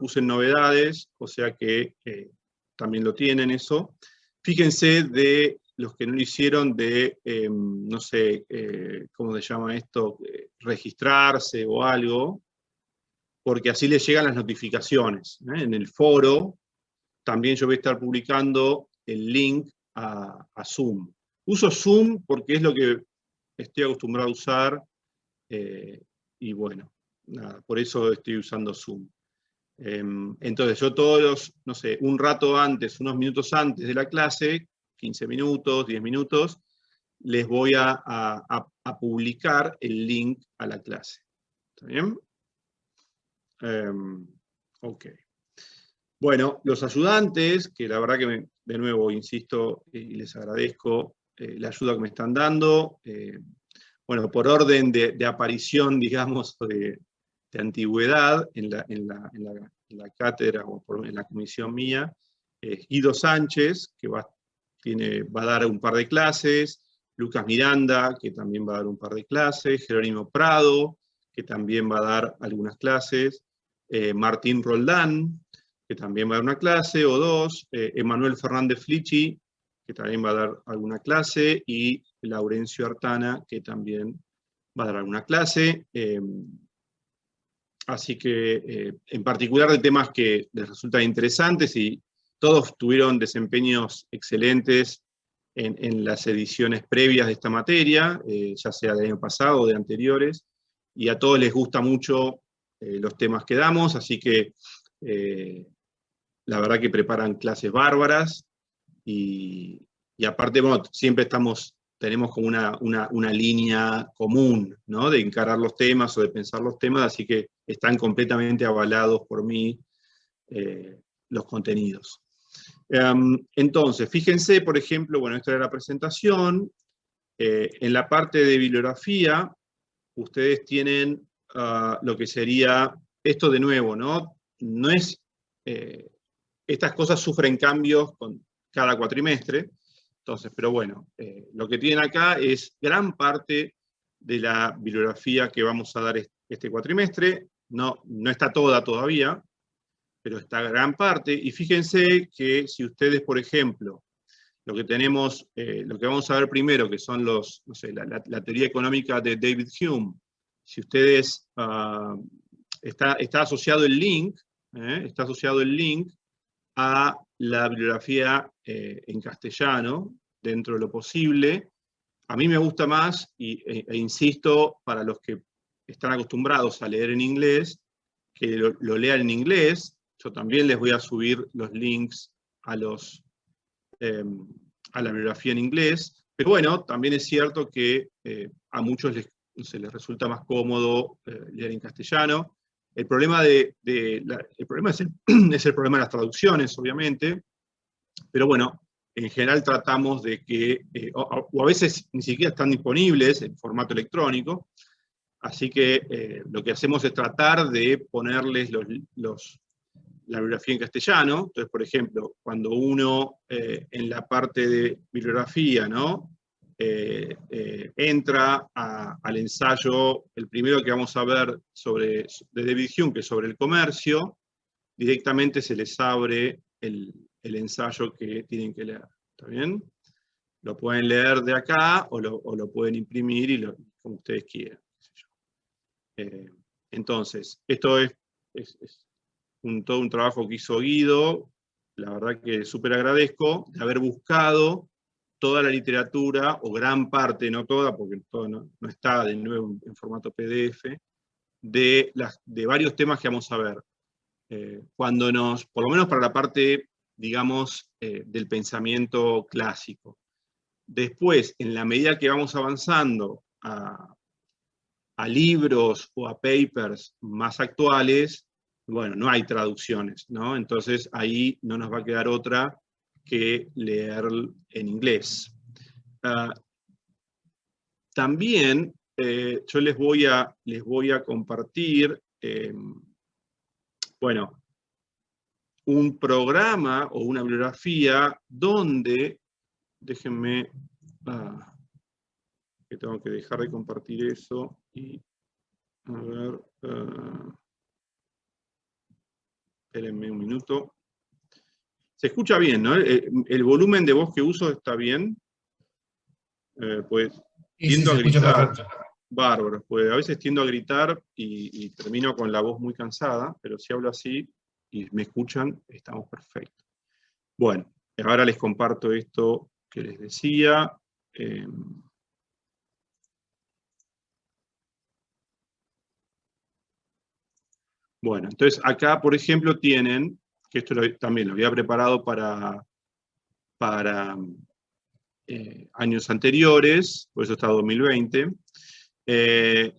puse en novedades, o sea que también lo tienen eso. Fíjense de los que no lo hicieron de, no sé, ¿cómo se llama esto? Registrarse o algo, porque así les llegan las notificaciones. En el foro también yo voy a estar publicando el link a Zoom. Uso Zoom porque es lo que estoy acostumbrado a usar, y bueno, nada, por eso estoy usando Zoom. Entonces yo todos los, no sé, un rato antes, unos minutos antes de la clase, 15 minutos, 10 minutos, les voy a publicar el link a la clase. ¿Está bien? Ok. Bueno, los ayudantes, que la verdad que de nuevo insisto y les agradezco la ayuda que me están dando. Bueno, por orden de aparición, digamos, de antigüedad en la cátedra o en la comisión mía, Guido Sánchez, que va a dar un par de clases, Lucas Miranda, que también va a dar un par de clases, Jerónimo Prado, que también va a dar algunas clases, Martín Roldán, que también va a dar una clase o dos, Emanuel Fernández Flichi, que también va a dar alguna clase, y Laurencio Artana, que también va a dar alguna clase. Así que, en particular de temas que les resultan interesantes, y todos tuvieron desempeños excelentes en las ediciones previas de esta materia, ya sea del año pasado o de anteriores, y a todos les gusta mucho los temas que damos, así que la verdad que preparan clases bárbaras, y aparte, bueno, siempre tenemos como una línea común, ¿no? De encarar los temas o de pensar los temas, así que están completamente avalados por mí los contenidos. Entonces, fíjense, por ejemplo, bueno, esta era la presentación. En la parte de bibliografía, ustedes tienen lo que sería, esto de nuevo, ¿no? No es, estas cosas sufren cambios con cada cuatrimestre. Entonces, pero bueno, lo que tienen acá es gran parte de la bibliografía que vamos a dar este cuatrimestre. No está toda todavía, pero está gran parte. Y fíjense que si ustedes, por ejemplo, lo que tenemos, lo que vamos a ver primero, que son no sé, la teoría económica de David Hume, si ustedes, está asociado el link, a la bibliografía en castellano, dentro de lo posible. A mí me gusta más, e insisto, para los que están acostumbrados a leer en inglés, que lo lean en inglés. Yo también les voy a subir los links a la bibliografía en inglés, pero bueno, también es cierto que a muchos les resulta más cómodo leer en castellano. El problema, el problema es el problema de las traducciones, obviamente, pero bueno, en general tratamos de que, o a veces ni siquiera están disponibles en formato electrónico, así que lo que hacemos es tratar de ponerles la bibliografía en castellano. Entonces, por ejemplo, cuando uno en la parte de bibliografía, ¿no? Entra al ensayo, el primero que vamos a ver de David Hume, que es sobre el comercio, directamente se les abre el ensayo que tienen que leer. ¿Está bien? Lo pueden leer de acá o lo pueden imprimir y como ustedes quieran. Entonces, esto es todo un trabajo que hizo Guido, la verdad que súper agradezco, de haber buscado toda la literatura, o gran parte, no toda, porque todo no está de nuevo en formato PDF, de varios temas que vamos a ver. Por lo menos para la parte, digamos, del pensamiento clásico. Después, en la medida que vamos avanzando a libros o a papers más actuales, bueno, no hay traducciones, ¿no? Entonces ahí no nos va a quedar otra que leer en inglés. También yo les voy a compartir, bueno, un programa o una bibliografía donde, déjenme, que tengo que dejar de compartir eso, y a ver, Espérenme un minuto. Se escucha bien, ¿no? El volumen de voz que uso está bien. Pues Sí, sí, tiendo se a escucha gritar. perfecto. Bárbaro, pues a veces tiendo a gritar y termino con la voz muy cansada, pero si hablo así y me escuchan, estamos perfectos. Bueno, ahora les comparto esto que les decía. Bueno, entonces acá, por ejemplo, tienen, que esto también lo había preparado para años anteriores, por eso está 2020. En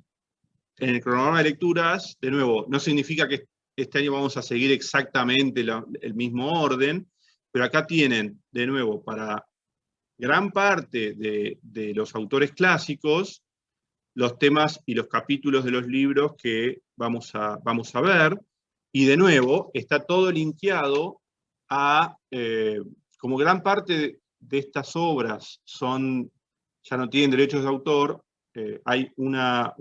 el cronograma de lecturas, de nuevo, no significa que este año vamos a seguir exactamente el mismo orden, pero acá tienen, de nuevo, para gran parte de los autores clásicos, los temas y los capítulos de los libros que vamos a ver, y de nuevo, está todo linkeado a, como gran parte de estas obras ya no tienen derechos de autor, hay una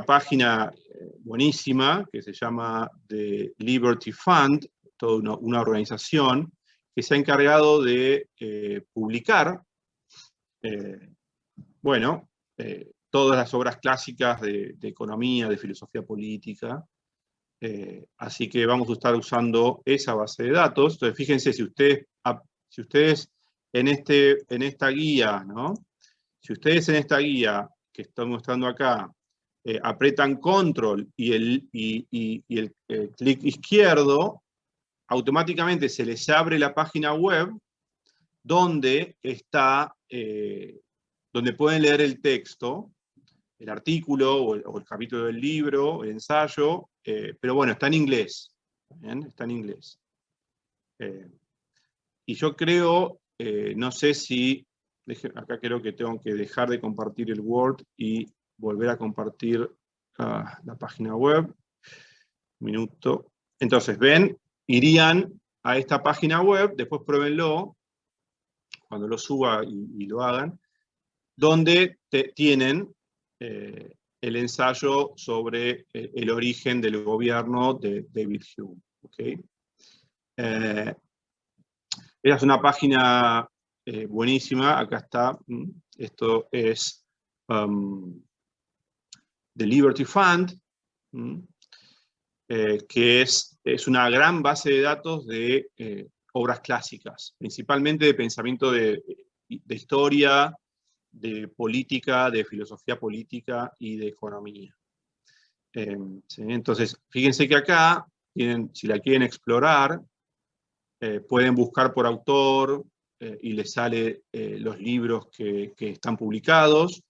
página buenísima que se llama The Liberty Fund, toda una organización que se ha encargado de publicar, todas las obras clásicas de economía, de filosofía política. Así que vamos a estar usando esa base de datos. Entonces, fíjense, si ustedes en esta guía, ¿no? Si ustedes en esta guía que estoy mostrando acá, apretan control y el clic izquierdo, automáticamente se les abre la página web donde donde pueden leer el texto, el artículo o el capítulo del libro, el ensayo, pero bueno, está en inglés. ¿Bien? Está en inglés. Y yo creo, no sé si, acá creo que tengo que dejar de compartir el Word y volver a compartir la página web. Un minuto. Entonces, ven, irían a esta página web, después pruébenlo, cuando lo suba y lo hagan, donde tienen el ensayo sobre el origen del gobierno de David Hume. ¿Okay? Esa es una página buenísima, acá está, esto es The Liberty Fund, que es una gran base de datos de obras clásicas, principalmente de pensamiento de historia, de política, de filosofía política y de economía. ¿Sí? Entonces, fíjense que acá, si la quieren explorar, pueden buscar por autor y les sale los libros que están publicados,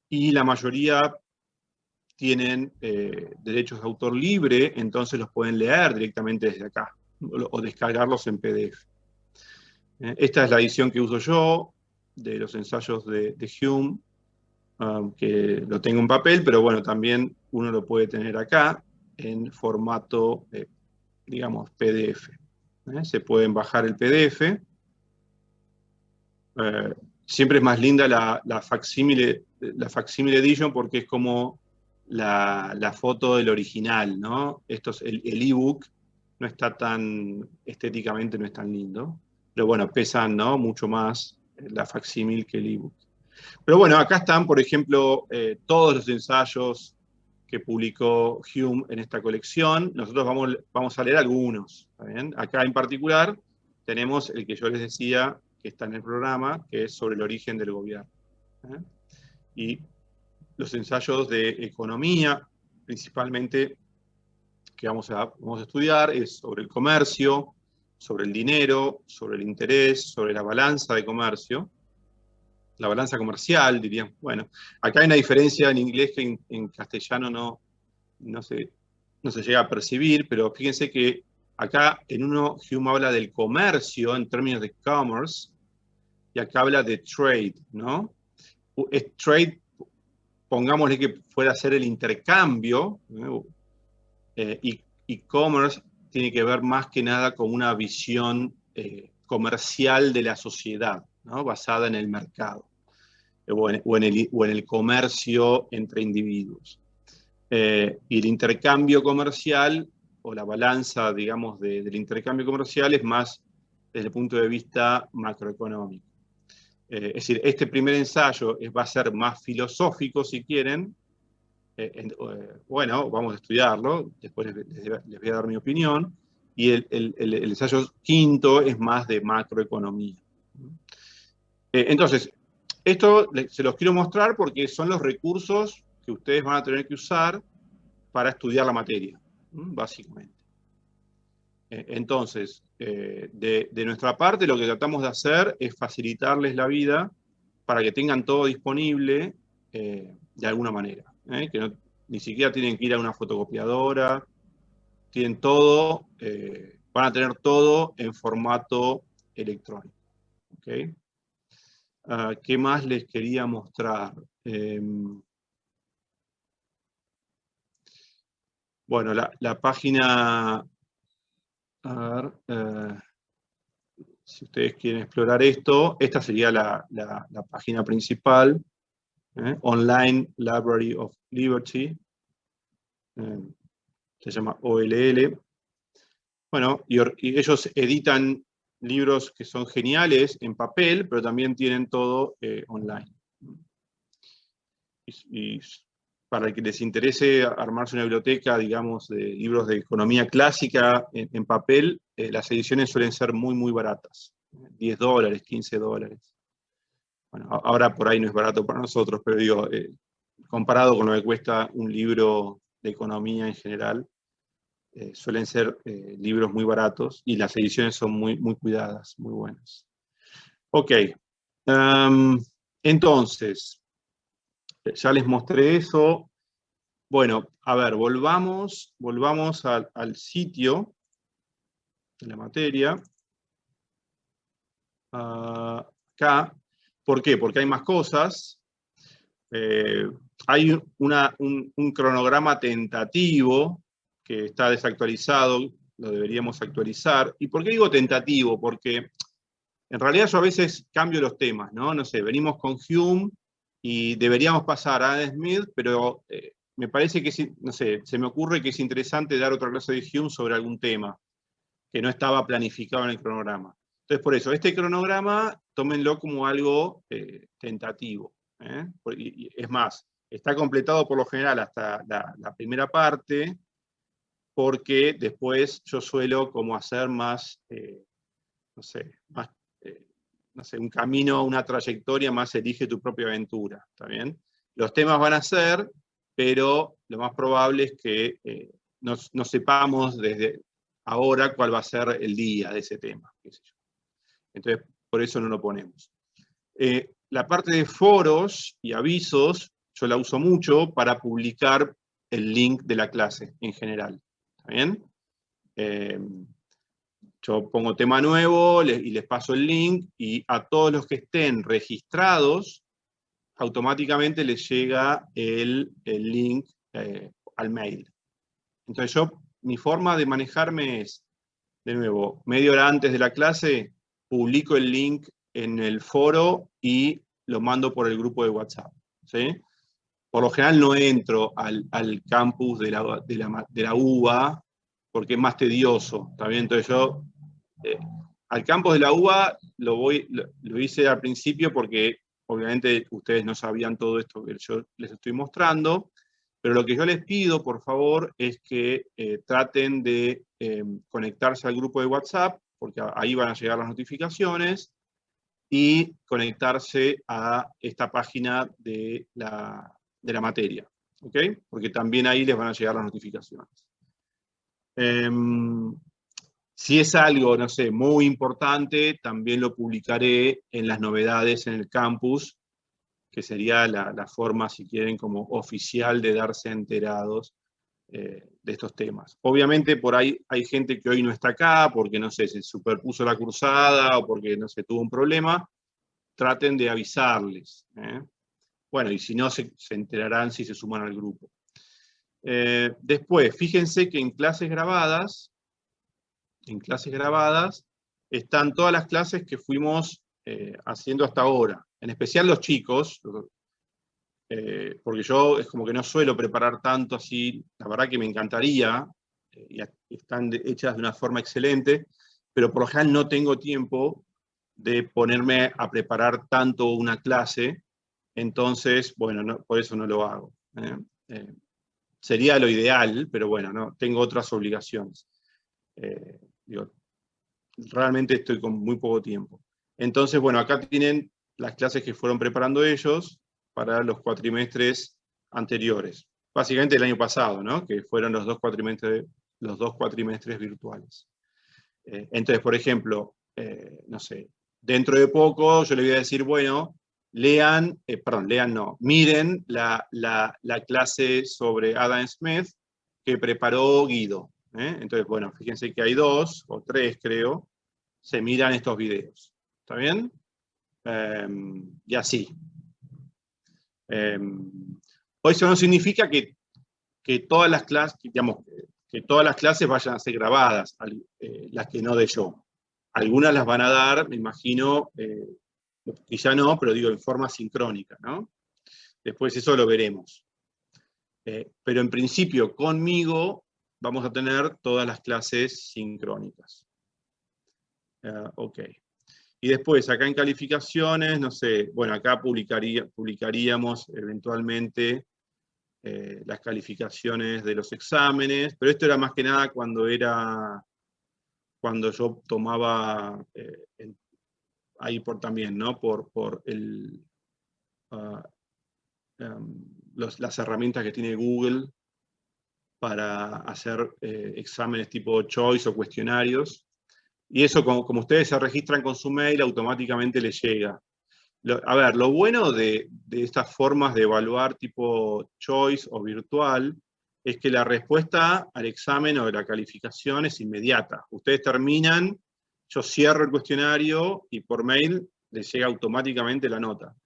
y la mayoría tienen derechos de autor libre, entonces los pueden leer directamente desde acá, o descargarlos en PDF. Esta es la edición que uso yo, de los ensayos de Hume, que lo tengo en papel, pero bueno, también uno lo puede tener acá, en formato, digamos, PDF. Se pueden bajar el PDF. Siempre es más linda la facsímile edition, porque es como la foto del original, ¿no? El ebook no está tan, estéticamente no es tan lindo, pero bueno, pesan, ¿no?, mucho más la facsímil que el ebook. Pero bueno, acá están, por ejemplo, todos los ensayos que publicó Hume en esta colección. Nosotros vamos a leer algunos, ¿está bien? Acá en particular tenemos el que yo les decía que está en el programa, que es sobre el origen del gobierno. Y los ensayos de economía, principalmente, que vamos a estudiar, es sobre el comercio, sobre el dinero, sobre el interés, sobre la balanza de comercio, la balanza comercial, dirían. Bueno, acá hay una diferencia en inglés que en castellano no se llega a percibir, pero fíjense que acá en uno Hume habla del comercio en términos de commerce, y acá habla de trade, ¿no? Trade, pongámosle que fuera a ser el intercambio, ¿no? Y commerce tiene que ver más que nada con una visión comercial de la sociedad, ¿no?, basada en el mercado, o en el comercio entre individuos. Y el intercambio comercial o la balanza, digamos, del intercambio comercial es más desde el punto de vista macroeconómico. Es decir, este primer ensayo va a ser más filosófico, si quieren. Bueno, vamos a estudiarlo, después les voy a dar mi opinión. Y el ensayo quinto es más de macroeconomía. Entonces, esto se los quiero mostrar porque son los recursos que ustedes van a tener que usar para estudiar la materia, básicamente. Entonces, de nuestra parte, lo que tratamos de hacer es facilitarles la vida para que tengan todo disponible de alguna manera. Que ni siquiera tienen que ir a una fotocopiadora, tienen todo, van a tener todo en formato electrónico. ¿Okay? ¿Qué más les quería mostrar? Bueno, la página, a ver, si ustedes quieren explorar esto, esta sería la página principal, Online Library of Liberty, se llama OLL. Bueno, y ellos editan libros que son geniales en papel, pero también tienen todo online. Y para el que les interese armarse una biblioteca, digamos, de libros de economía clásica en papel, las ediciones suelen ser muy, muy baratas. $10, $15. Bueno, ahora por ahí no es barato para nosotros, pero digo, comparado con lo que cuesta un libro de economía en general, suelen ser libros muy baratos y las ediciones son muy, muy cuidadas, muy buenas. Ok, entonces, ya les mostré eso. Bueno, a ver, volvamos al sitio de la materia. Acá. ¿Por qué? Porque hay más cosas. Hay un cronograma tentativo que está desactualizado, lo deberíamos actualizar. ¿Y por qué digo tentativo? Porque en realidad yo a veces cambio los temas, ¿no? No sé, venimos con Hume y deberíamos pasar a Adam Smith, pero me parece que, no sé, se me ocurre que es interesante dar otra clase de Hume sobre algún tema que no estaba planificado en el cronograma. Entonces, por eso, este cronograma, tómenlo como algo tentativo. Es más, está completado por lo general hasta la primera parte, porque después yo suelo como hacer más, no sé, un camino, una trayectoria, más elige tu propia aventura, ¿está bien? Los temas van a ser, pero lo más probable es que no sepamos desde ahora cuál va a ser el día de ese tema, qué sé yo. Entonces, por eso no lo ponemos. La parte de foros y avisos, yo la uso mucho para publicar el link de la clase en general, ¿está bien? Yo pongo tema nuevo y les paso el link, y a todos los que estén registrados, automáticamente les llega el link al mail. Entonces mi forma de manejarme es, de nuevo, media hora antes de la clase, publico el link en el foro y lo mando por el grupo de WhatsApp, ¿sí? Por lo general no entro al campus de la UBA, porque es más tedioso, ¿está bien? Entonces yo al campus de la UBA lo hice al principio porque obviamente ustedes no sabían todo esto que yo les estoy mostrando, pero lo que yo les pido, por favor, es que traten de conectarse al grupo de WhatsApp, porque ahí van a llegar las notificaciones, y conectarse a esta página de la materia, ¿ok? Porque también ahí les van a llegar las notificaciones. Si es algo, no sé, muy importante, también lo publicaré en las novedades en el campus, que sería la forma, si quieren, como oficial de darse enterados de estos temas. Obviamente por ahí hay gente que hoy no está acá, porque, no sé, se superpuso la cursada, o porque, no sé, tuvo un problema. Traten de avisarles. Bueno, y si no, se enterarán si se suman al grupo. Después, fíjense que en clases grabadas están todas las clases que fuimos haciendo hasta ahora, en especial los chicos, porque yo es como que no suelo preparar tanto así. La verdad que me encantaría y están hechas de una forma excelente, pero por lo general no tengo tiempo de ponerme a preparar tanto una clase, entonces, bueno, por eso no lo hago. Sería lo ideal, pero bueno, no, tengo otras obligaciones. Digo, realmente estoy con muy poco tiempo. Entonces, bueno, acá tienen las clases que fueron preparando ellos para los cuatrimestres anteriores. Básicamente el año pasado, ¿no? Que fueron los dos cuatrimestres virtuales. Entonces, por ejemplo, no sé, dentro de poco yo le voy a decir, bueno, miren la clase sobre Adam Smith que preparó Guido. Entonces, bueno, fíjense que hay 2 o 3, creo, se miran estos videos. ¿Está bien? Y así. Eso no significa que todas las clases, digamos, que todas las clases vayan a ser grabadas, las que no dé yo. Algunas las van a dar, me imagino, quizá no, pero digo en forma sincrónica, ¿no? Después eso lo veremos. Pero en principio, conmigo vamos a tener todas las clases sincrónicas. Ok. Y después, acá en calificaciones, no sé, bueno, acá publicaríamos eventualmente las calificaciones de los exámenes, pero esto era más que nada cuando yo tomaba ahí también, ¿no? Por las herramientas que tiene Google para hacer exámenes tipo choice o cuestionarios. Y eso, como ustedes se registran con su mail, automáticamente les llega. A ver, lo bueno de estas formas de evaluar tipo choice o virtual es que la respuesta al examen o de la calificación es inmediata. Ustedes terminan, yo cierro el cuestionario y por mail les llega automáticamente la nota.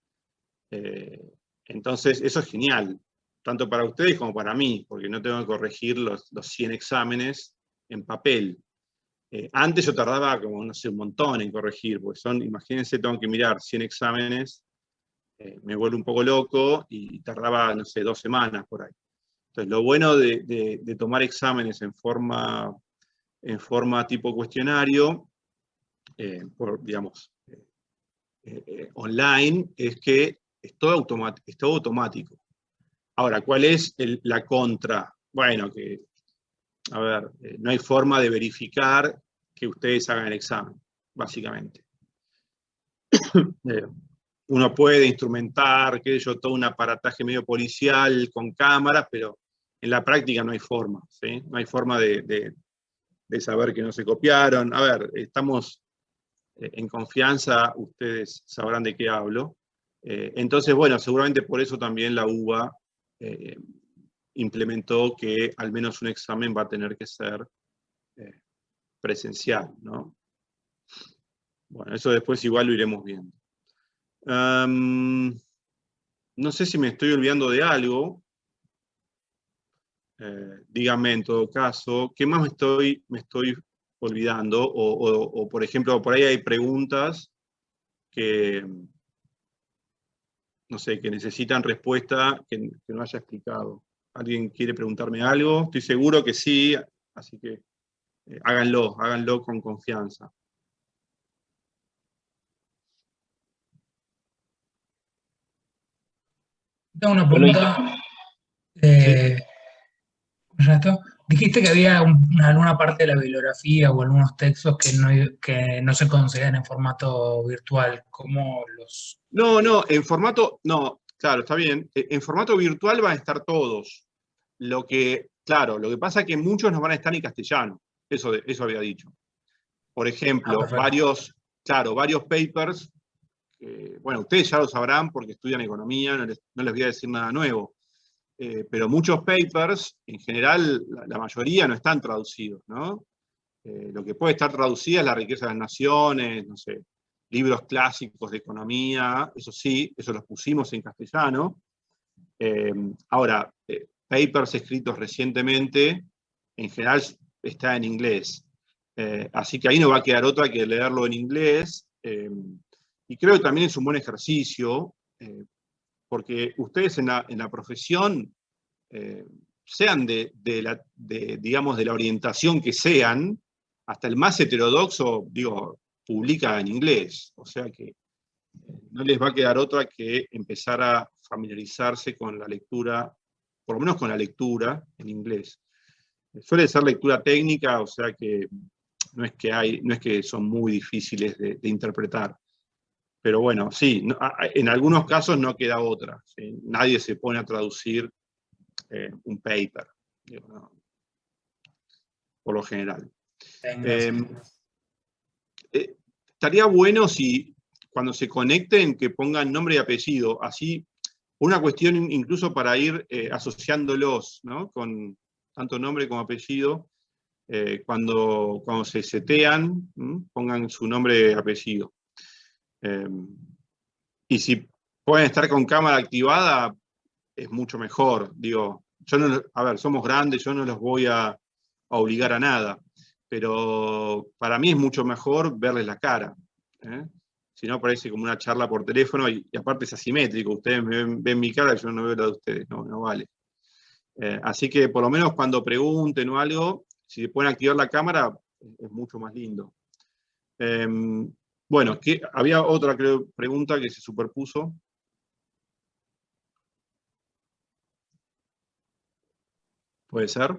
Entonces, eso es genial, tanto para ustedes como para mí, porque no tengo que corregir los 100 exámenes en papel. Antes yo tardaba como, no sé, un montón en corregir, porque imagínense, tengo que mirar 100 exámenes, me vuelvo un poco loco y tardaba, no sé, 2 semanas por ahí. Entonces, lo bueno de tomar exámenes en forma tipo cuestionario, digamos, online, es que es todo automático. Ahora, ¿cuál es la contra? Bueno, que, a ver, no hay forma de verificar que ustedes hagan el examen, básicamente. Uno puede instrumentar, todo un aparataje medio policial con cámaras, pero en la práctica no hay forma, ¿sí? No hay forma de saber que no se copiaron. A ver, estamos en confianza, ustedes sabrán de qué hablo. Entonces, bueno, seguramente por eso también la UBA implementó que al menos un examen va a tener que ser presencial, ¿no? Bueno, eso después igual lo iremos viendo. No sé si me estoy olvidando de algo. Díganme en todo caso, ¿qué más me estoy olvidando? O, por ejemplo, por ahí hay preguntas que, no sé, que necesitan respuesta que no haya explicado. ¿Alguien quiere preguntarme algo? Estoy seguro que sí, así que háganlo con confianza. Tengo una pregunta. ¿Sí? ¿Ya esto? Dijiste que había alguna parte de la bibliografía o algunos textos que no se consideran en formato virtual, como los... No, en formato, no, claro, está bien. En formato virtual van a estar todos. Claro, lo que pasa es que muchos no van a estar en castellano. Eso había dicho. Por Ah, ejemplo, perfecto. varios papers, bueno, ustedes ya lo sabrán porque estudian economía, no les voy a decir nada nuevo. Pero muchos papers, en general, la mayoría no están traducidos, ¿no? Lo que puede estar traducida es La riqueza de las naciones, no sé, libros clásicos de economía, eso sí, eso los pusimos en castellano. Ahora, papers escritos recientemente, en general está en inglés. Así que ahí no va a quedar otra que leerlo en inglés. Y creo que también es un buen ejercicio, porque ustedes en la profesión sean digamos, de la orientación que sean, hasta el más heterodoxo, digo, publica en inglés. O sea que no les va a quedar otra que empezar a familiarizarse con la lectura, por lo menos con la lectura en inglés. Suele ser lectura técnica, o sea que no es que son muy difíciles de interpretar. Pero bueno, sí, en algunos casos no queda otra. ¿Sí? Nadie se pone a traducir un paper, digo, no, por lo general. Estaría bueno si cuando se conecten que pongan nombre y apellido, así una cuestión incluso para ir asociándolos, ¿no? Con tanto nombre como apellido, cuando se setean, pongan su nombre y apellido. Y si pueden estar con cámara activada, es mucho mejor. Digo, a ver, somos grandes, yo no los voy a obligar a nada, pero para mí es mucho mejor verles la cara. Si no, parece como una charla por teléfono y aparte es asimétrico. Ustedes ven mi cara y yo no veo la de ustedes, no vale. Así que por lo menos cuando pregunten o algo, si pueden activar la cámara, es mucho más lindo. Bueno, había otra pregunta que se superpuso. ¿Puede ser?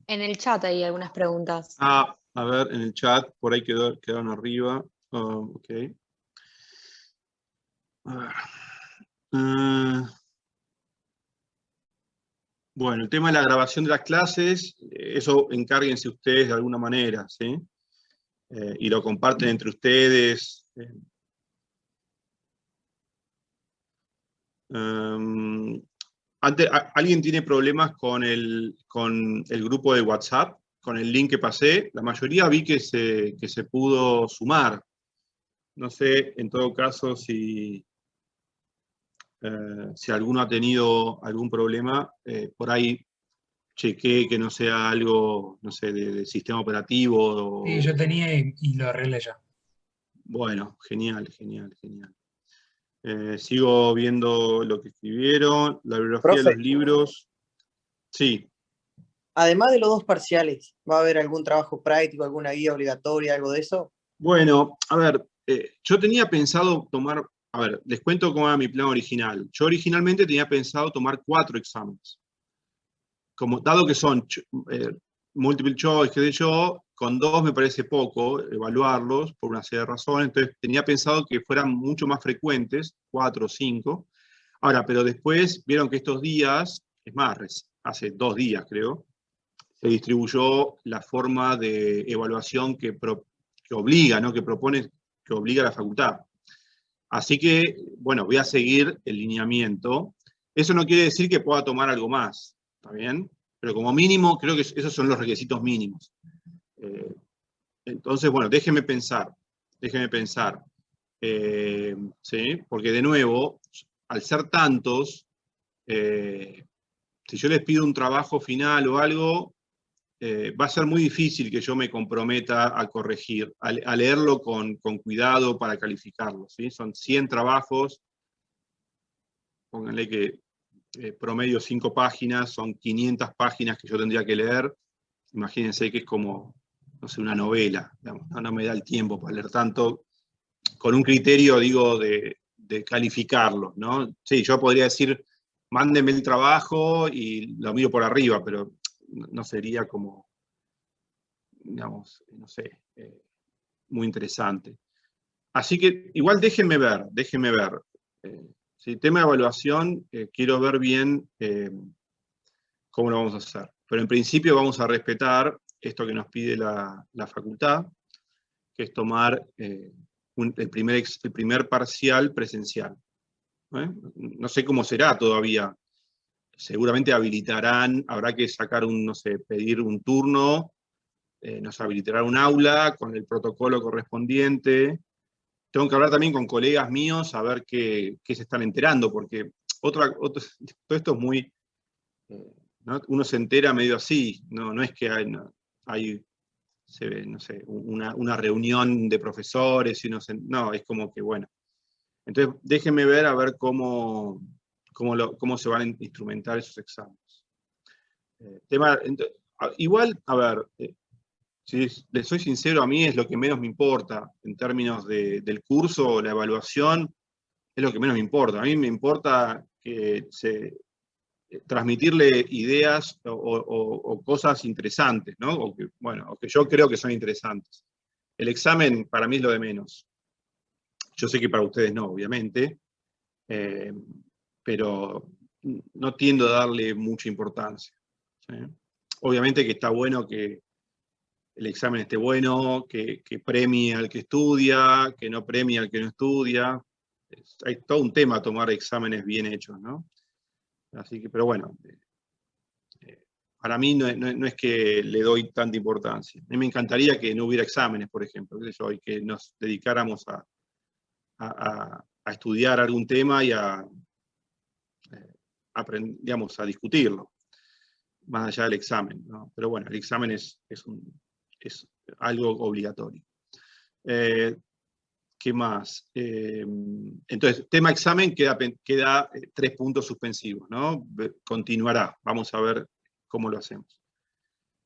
En el chat hay algunas preguntas. A ver, en el chat, por ahí quedaron arriba. Ok. A ver. Bueno, el tema de la grabación de las clases, eso encárguense ustedes de alguna manera, ¿sí? Y lo comparten entre ustedes. ¿Alguien tiene problemas con el grupo de WhatsApp? Con el link que pasé, la mayoría vi que se pudo sumar. No sé, en todo caso, si alguno ha tenido algún problema, por ahí chequé que no sea algo, no sé, de sistema operativo. Sí, yo tenía y lo arreglé ya. Bueno, genial. Sigo viendo lo que escribieron, la bibliografía de Profe, los libros. Sí. además de los 2 parciales, ¿va a haber algún trabajo práctico, alguna guía obligatoria, algo de eso? Bueno, a ver, yo tenía pensado tomar, a ver, les cuento cómo era mi plan original. Yo originalmente tenía pensado tomar 4 exámenes. Dado que son multiple choice, qué sé yo, con 2 me parece poco evaluarlos por una serie de razones, entonces tenía pensado que fueran mucho más frecuentes, 4 o 5. Ahora, pero después vieron que estos días, es más, hace 2 días creo, se distribuyó la forma de evaluación que obliga, ¿no? Que propone, que obliga a la facultad. Así que, bueno, voy a seguir el lineamiento. Eso no quiere decir que pueda tomar algo más, ¿está bien? Pero como mínimo, creo que esos son los requisitos mínimos. Entonces, bueno, déjenme pensar. ¿Sí? Porque de nuevo, al ser tantos, si yo les pido un trabajo final o algo, va a ser muy difícil que yo me comprometa a corregir, a leerlo con cuidado para calificarlo. ¿Sí? Son 100 trabajos, pónganle que promedio 5 páginas, son 500 páginas que yo tendría que leer. Imagínense que es como, no sé, una novela, digamos, no me da el tiempo para leer tanto, con un criterio, digo, de calificarlo, ¿no? Sí, yo podría decir, mándenme el trabajo y lo miro por arriba, pero no sería como, digamos, no sé, muy interesante. Así que igual déjenme ver. Si tema de evaluación, quiero ver bien cómo lo vamos a hacer. Pero en principio vamos a respetar esto que nos pide la facultad, que es tomar el primer parcial presencial. No sé cómo será todavía. Seguramente habilitarán, habrá que sacar no sé, pedir un turno, nos habilitará un aula con el protocolo correspondiente. Tengo que hablar también con colegas míos a ver qué se están enterando, porque todo esto es muy, ¿no? Uno se entera medio así, no es que se ve, no sé, una reunión de profesores, no, es como que, bueno, Entonces, déjenme ver a ver cómo se van a instrumentar esos exámenes. Igual, a ver, si les soy sincero, a mí es lo que menos me importa en términos del curso, la evaluación, es lo que menos me importa. A mí me importa que transmitirle ideas o cosas interesantes, ¿no? O que yo creo que son interesantes. El examen para mí es lo de menos. Yo sé que para ustedes no, obviamente, pero no tiendo a darle mucha importancia, ¿sí? Obviamente que está bueno que el examen esté bueno, que premie al que estudia, que no premie al que no estudia. Hay todo un tema tomar exámenes bien hechos, ¿no? Así que, pero bueno, para mí no es que le doy tanta importancia. A mí me encantaría que no hubiera exámenes, por ejemplo, y que nos dedicáramos a estudiar algún tema y a discutirlo, más allá del examen, ¿no? Pero bueno, el examen es algo obligatorio. ¿Qué más? Entonces, tema examen queda 3 puntos suspensivos, ¿no? Continuará, vamos a ver cómo lo hacemos.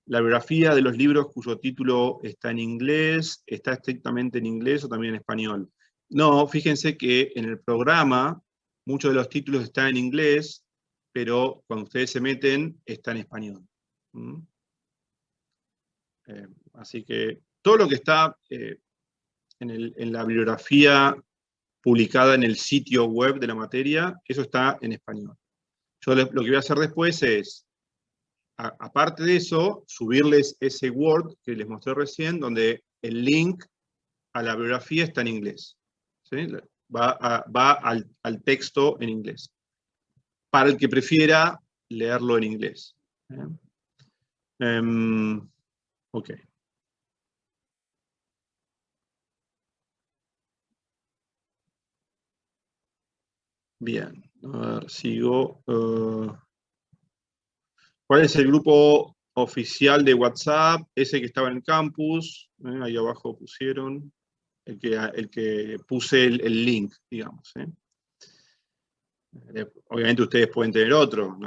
La bibliografía de los libros cuyo título está en inglés, ¿está estrictamente en inglés o también en español? No, fíjense que en el programa muchos de los títulos están en inglés, pero cuando ustedes se meten está en español. Así que todo lo que está en la bibliografía publicada en el sitio web de la materia, eso está en español. Yo lo que voy a hacer después es, aparte de eso, subirles ese Word que les mostré recién, donde el link a la bibliografía está en inglés, ¿sí? Va al texto en inglés, para el que prefiera leerlo en inglés. Ok. Bien, a ver, sigo. ¿Cuál es el grupo oficial de WhatsApp? Ese que estaba en el campus, ahí abajo pusieron, el que puse el link, digamos. Obviamente ustedes pueden tener otro,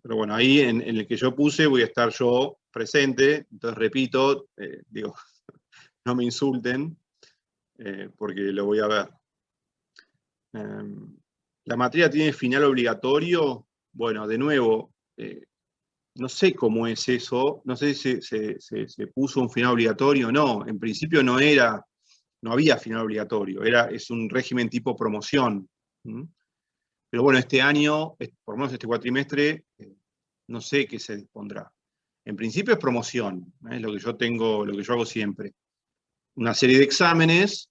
pero bueno, ahí en el que yo puse voy a estar yo presente, entonces repito, digo, no me insulten, porque lo voy a ver. ¿La materia tiene final obligatorio? Bueno, de nuevo, no sé cómo es eso, no sé si se puso un final obligatorio o no. En principio no había final obligatorio, es un régimen tipo promoción. Pero bueno, este año, por lo menos este cuatrimestre, no sé qué se dispondrá. En principio es promoción, es lo que yo hago siempre. Una serie de exámenes,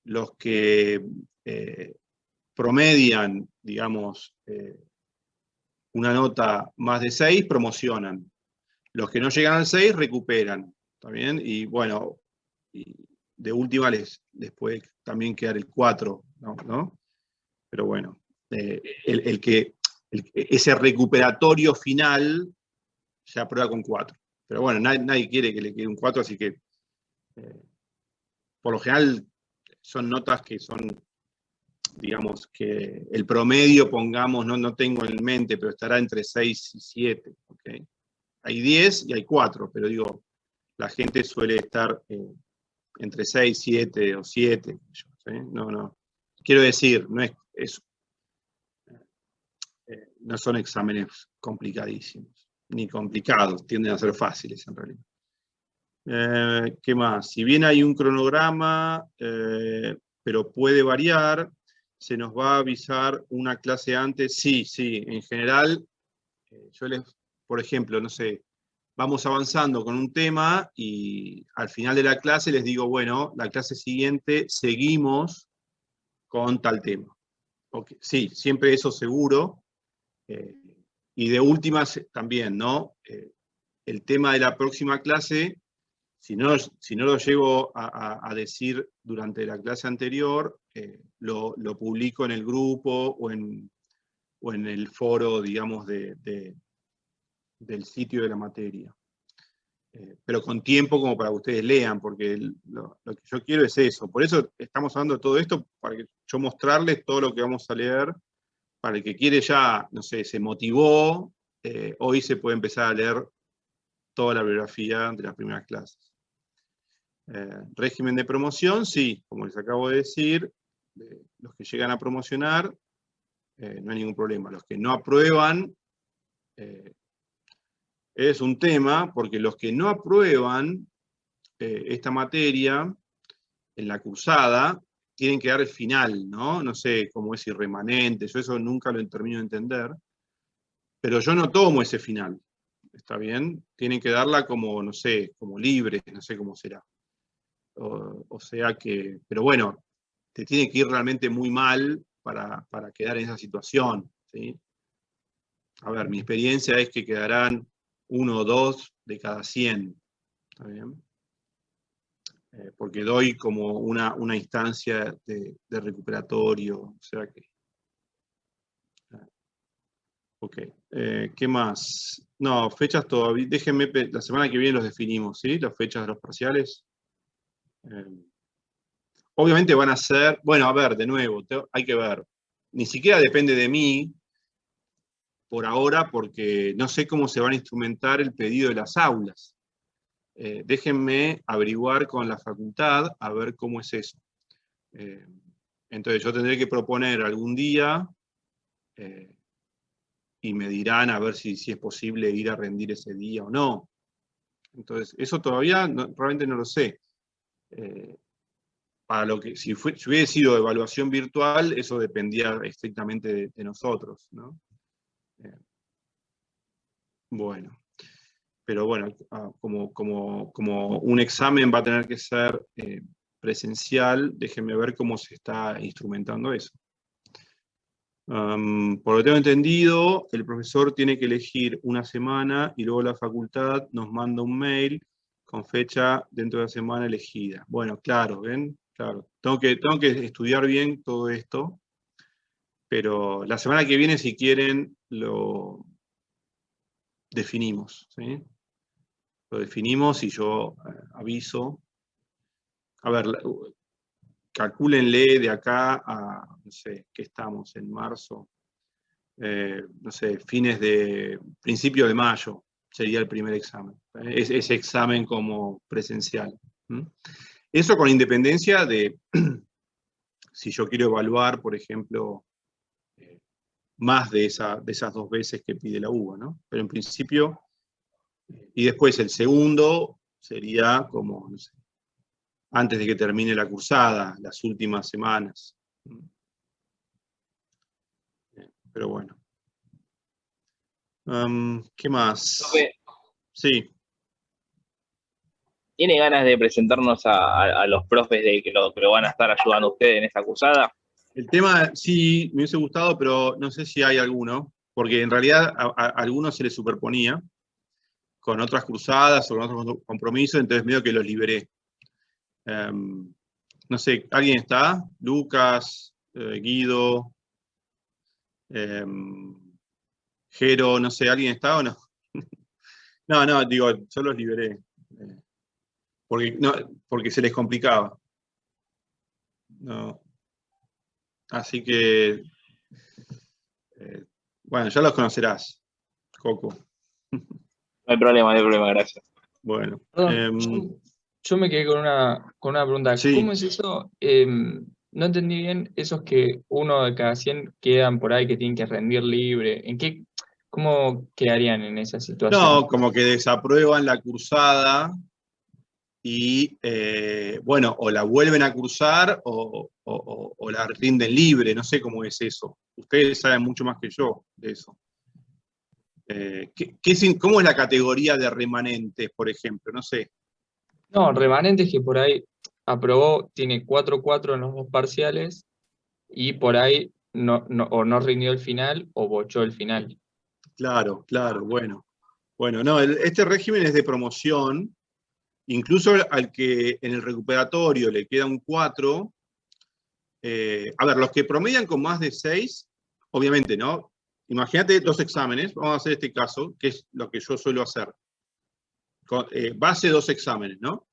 los que promedian, digamos, una nota más de 6, promocionan. Los que no llegan al 6, recuperan. ¿Está bien? Y bueno, de última les puede también quedar el 4, ¿no? Pero bueno, ese recuperatorio final se aprueba con 4. Pero bueno, nadie quiere que le quede un 4, así que por lo general son notas que son, digamos, que el promedio, pongamos, no tengo en mente, pero estará entre 6 y 7. ¿Okay? Hay 10 y hay 4, pero digo, la gente suele estar entre 6, 7 o 7. ¿Sí? No. Quiero decir, no son exámenes complicadísimos, ni complicados, tienden a ser fáciles en realidad. ¿Qué más? Si bien hay un cronograma, pero puede variar, ¿se nos va a avisar una clase antes? Sí, en general, por ejemplo, no sé, vamos avanzando con un tema y al final de la clase les digo, bueno, la clase siguiente seguimos con tal tema. Okay. Sí, siempre eso seguro. Y de últimas también, ¿no? El tema de la próxima clase, si no lo llego a decir durante la clase anterior, lo publico en el grupo o en el foro, digamos, del sitio de la materia. pero con tiempo como para que ustedes lean, porque lo que yo quiero es eso. Por eso estamos hablando de todo esto, para que yo mostrarles todo lo que vamos a leer, para el que quiere ya, no sé, se motivó, hoy se puede empezar a leer toda la bibliografía de las primeras clases. Régimen de promoción, sí, como les acabo de decir, los que llegan a promocionar, no hay ningún problema. Los que no aprueban, es un tema, porque los que no aprueban esta materia en la cursada, tienen que dar el final, ¿no? No sé cómo es irremanente, yo eso nunca lo termino de entender, pero yo no tomo ese final, ¿está bien? Tienen que darla como, no sé, como libre, no sé cómo será. O sea que, pero bueno, te tiene que ir realmente muy mal para quedar en esa situación, ¿sí? A ver, mi experiencia es que quedarán 1 o 2 de cada 100, ¿está bien? Porque doy como una instancia de recuperatorio, o sea que... Ok, ¿qué más? No, fechas todavía, déjenme, la semana que viene los definimos, ¿sí? Las fechas de los parciales. Obviamente van a ser, bueno, a ver, de nuevo, hay que ver. Ni siquiera depende de mí, por ahora, porque no sé cómo se van a instrumentar el pedido de las aulas. Déjenme averiguar con la facultad a ver cómo es eso. Entonces yo tendré que proponer algún día y me dirán a ver si es posible ir a rendir ese día o no. Entonces, eso todavía realmente no lo sé. Para lo que, si hubiese sido evaluación virtual, eso dependía estrictamente de nosotros, ¿no? Bueno. Pero bueno, como un examen va a tener que ser presencial, déjenme ver cómo se está instrumentando eso. Por lo que tengo entendido, el profesor tiene que elegir una semana y luego la facultad nos manda un mail con fecha dentro de la semana elegida. Bueno, claro, ¿ven? Claro. Tengo que estudiar bien todo esto, pero la semana que viene, si quieren, lo definimos, ¿sí? Lo definimos y yo aviso. A ver, calcúlenle de acá a, no sé, ¿qué estamos? En marzo. No sé, principio de mayo sería el primer examen. Ese examen como presencial. Eso con independencia de si yo quiero evaluar, por ejemplo, más de esas 2 veces que pide la UBA, ¿no? Pero en principio, y después el segundo sería como, no sé, antes de que termine la cursada, las últimas semanas. Pero bueno. ¿Qué más? Profe, Sí. ¿tiene ganas de presentarnos a los profes de que lo van a estar ayudando a ustedes en esta cursada? El tema sí me hubiese gustado, pero no sé si hay alguno, porque en realidad a algunos se les superponía con otras cruzadas o con otros compromisos, entonces medio que los liberé. No sé, ¿alguien está? Lucas, Guido, Jero, no sé, ¿alguien está o no? No, digo, yo los liberé. Porque se les complicaba. No. Así que, bueno, ya los conocerás, Coco. No hay problema, gracias. Bueno. Perdón, yo me quedé con una pregunta. Sí. ¿Cómo es eso? No entendí bien esos que 1 de cada 100 quedan por ahí que tienen que rendir libre. ¿Cómo quedarían en esa situación? No, como que desaprueban la cursada y, bueno, o la vuelven a cursar o la rinden libre, no sé cómo es eso. Ustedes saben mucho más que yo de eso. ¿Cómo es la categoría de remanentes, por ejemplo? No sé. No, remanentes que por ahí aprobó, tiene 4-4 en los 2 parciales y por ahí o no rindió el final o bochó el final. Claro, bueno. Bueno, no, este régimen es de promoción, incluso al que en el recuperatorio le queda un 4, a ver, los que promedian con más de 6, obviamente, ¿no? Imagínate 2 exámenes, vamos a hacer este caso, que es lo que yo suelo hacer. base 2 exámenes, ¿no?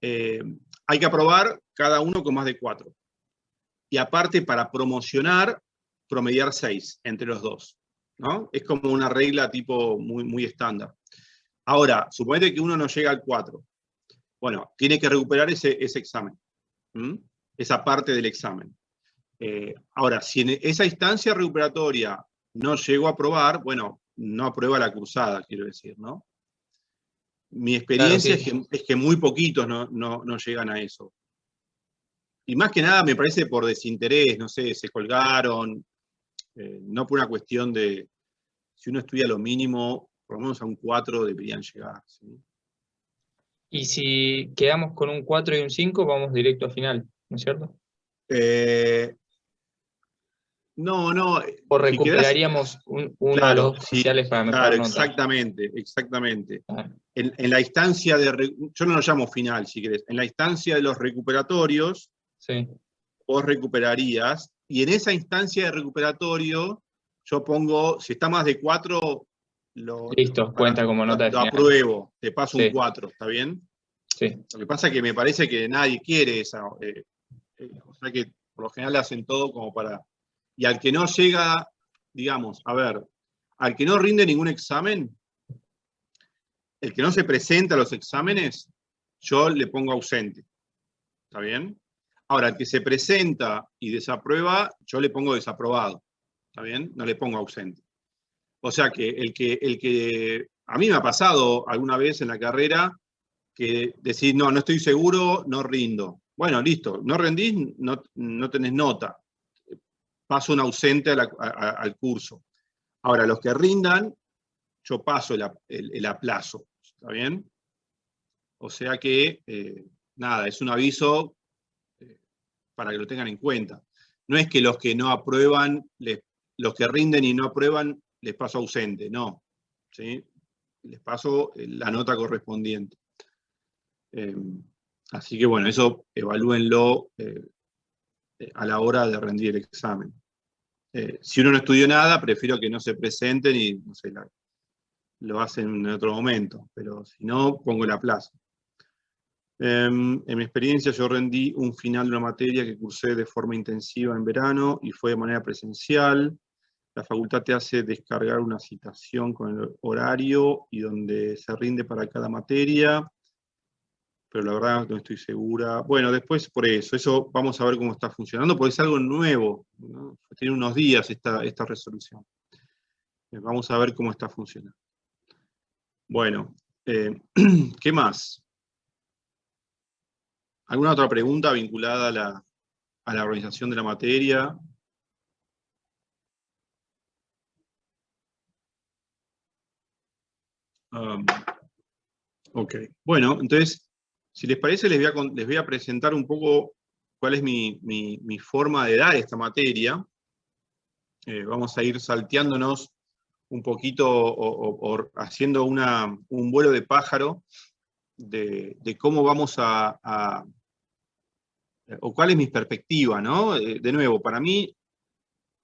Hay que aprobar cada uno con más de 4. Y aparte, para promocionar, promediar 6 entre los dos, ¿no? Es como una regla tipo muy, muy estándar. Ahora, suponete que uno no llega al 4. Bueno, tiene que recuperar ese examen, esa parte del examen. Ahora, si en esa instancia recuperatoria no llegó a aprobar, bueno, no aprueba la cursada, quiero decir, ¿no? Mi experiencia es que muy poquitos no llegan a eso. Y más que nada me parece por desinterés, no sé, se colgaron, no por una cuestión de, si uno estudia lo mínimo, por lo menos a un 4 deberían llegar, ¿sí? Y si quedamos con un 4 y un 5, vamos directo a final, ¿no es cierto? No. O Si quedás, recuperaríamos uno de claro, los dos parciales para mejorar claro, nota. exactamente. Claro. En la instancia yo no lo llamo final, si querés, en la instancia de los recuperatorios, Sí. vos recuperarías, y en esa instancia de recuperatorio, yo pongo, si está más de 4, Listo, cuenta como nota de lo final. apruebo, te paso Sí. un 4, ¿está bien? Sí. Lo que pasa es que me parece que nadie quiere esa, o sea que por lo general hacen todo como para... Y al que no llega, digamos, a ver, al que no rinde ningún examen, el que no se presenta a los exámenes, yo le pongo ausente, ¿está bien? Ahora, el que se presenta y desaprueba, yo le pongo desaprobado, ¿está bien? No le pongo ausente. O sea que el que a mí me ha pasado alguna vez en la carrera que decir, no estoy seguro, no rindo. Bueno, listo, no rendís, no tenés nota. Paso un ausente al curso. Ahora, los que rindan, yo paso el aplazo, ¿está bien? O sea que, nada, es un aviso para que lo tengan en cuenta. No es que los que no aprueban, los que rinden y no aprueban, les paso ausente, no. ¿Sí? Les paso la nota correspondiente. Así que bueno, eso evalúenlo a la hora de rendir el examen. Si uno no estudió nada, prefiero que no se presenten y no sé, lo hacen en otro momento, pero si no, pongo el aplazo. En mi experiencia yo rendí un final de una materia que cursé de forma intensiva en verano y fue de manera presencial. La facultad te hace descargar una citación con el horario y donde se rinde para cada materia, pero la verdad no estoy segura. Bueno, después por eso vamos a ver cómo está funcionando, porque es algo nuevo, ¿no? Tiene unos días esta resolución. Vamos a ver cómo está funcionando. Bueno, ¿qué más? ¿Alguna otra pregunta vinculada a la organización de la materia? Ok, bueno, entonces, si les parece, les voy a presentar un poco cuál es mi forma de dar esta materia. Vamos a ir salteándonos un poquito o haciendo un vuelo de pájaro de cómo vamos o cuál es mi perspectiva, ¿no? De nuevo, para mí,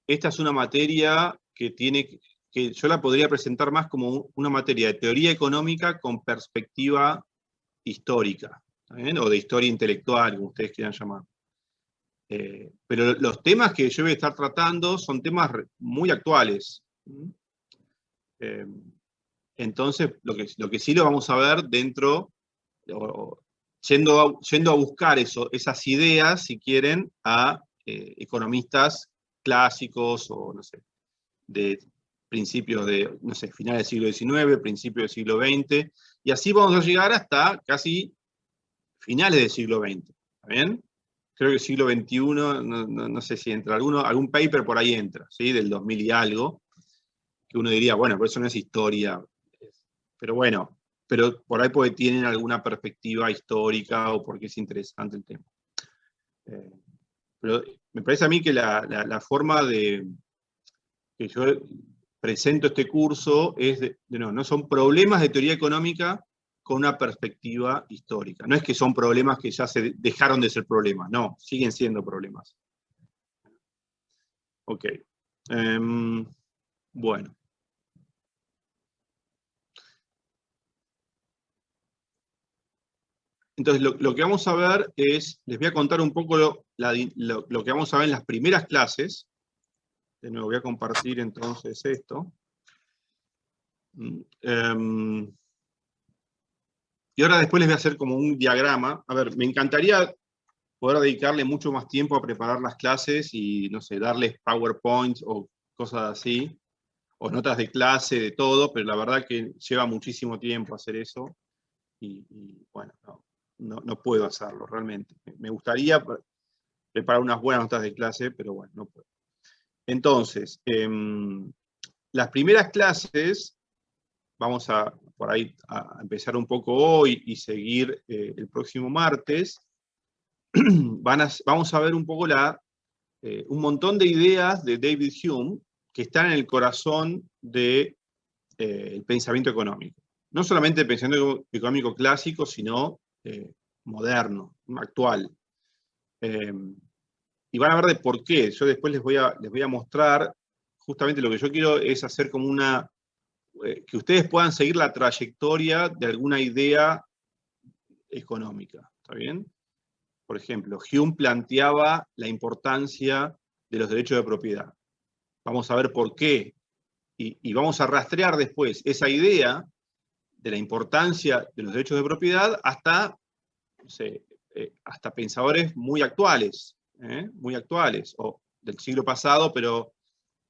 esta es una materia que yo la podría presentar más como una materia de teoría económica con perspectiva histórica, ¿bien? O de historia intelectual, como ustedes quieran llamar. Pero los temas que yo voy a estar tratando son temas muy actuales. Entonces, lo que sí lo vamos a ver dentro, yendo a buscar esas ideas, si quieren, a economistas clásicos o, no sé, de principios de, no sé, finales del siglo XIX, principios del siglo XX, y así vamos a llegar hasta casi finales del siglo XX, ¿está bien? Creo que el siglo XXI, no sé si entra algún paper por ahí entra, ¿sí? Del 2000 y algo, que uno diría, bueno, pero eso no es historia. Pero bueno, pero por ahí porque tienen alguna perspectiva histórica o porque es interesante el tema. Pero me parece a mí que la forma de que yo presento este curso es, no son problemas de teoría económica con una perspectiva histórica. No es que son problemas que ya se dejaron de ser problemas, no, siguen siendo problemas. Ok. Bueno. Entonces, lo que vamos a ver es, les voy a contar un poco lo que vamos a ver en las primeras clases. De nuevo, voy a compartir entonces esto. Y ahora después les voy a hacer como un diagrama. A ver, me encantaría poder dedicarle mucho más tiempo a preparar las clases y, no sé, darles PowerPoint o cosas así, o notas de clase, de todo, pero la verdad que lleva muchísimo tiempo hacer eso, y bueno, no puedo hacerlo realmente. Me gustaría preparar unas buenas notas de clase, pero bueno, no puedo. Entonces, las primeras clases, vamos a por ahí a empezar un poco hoy y seguir el próximo martes, vamos a ver un poco un montón de ideas de David Hume que están en el corazón del pensamiento económico. No solamente el pensamiento económico clásico, sino moderno, actual. Y van a ver de por qué. Yo después les voy a mostrar, justamente lo que yo quiero es hacer como que ustedes puedan seguir la trayectoria de alguna idea económica. ¿Está bien? Por ejemplo, Hume planteaba la importancia de los derechos de propiedad. Vamos a ver por qué. Y vamos a rastrear después esa idea de la importancia de los derechos de propiedad hasta, no sé, hasta pensadores muy actuales, o del siglo pasado, pero,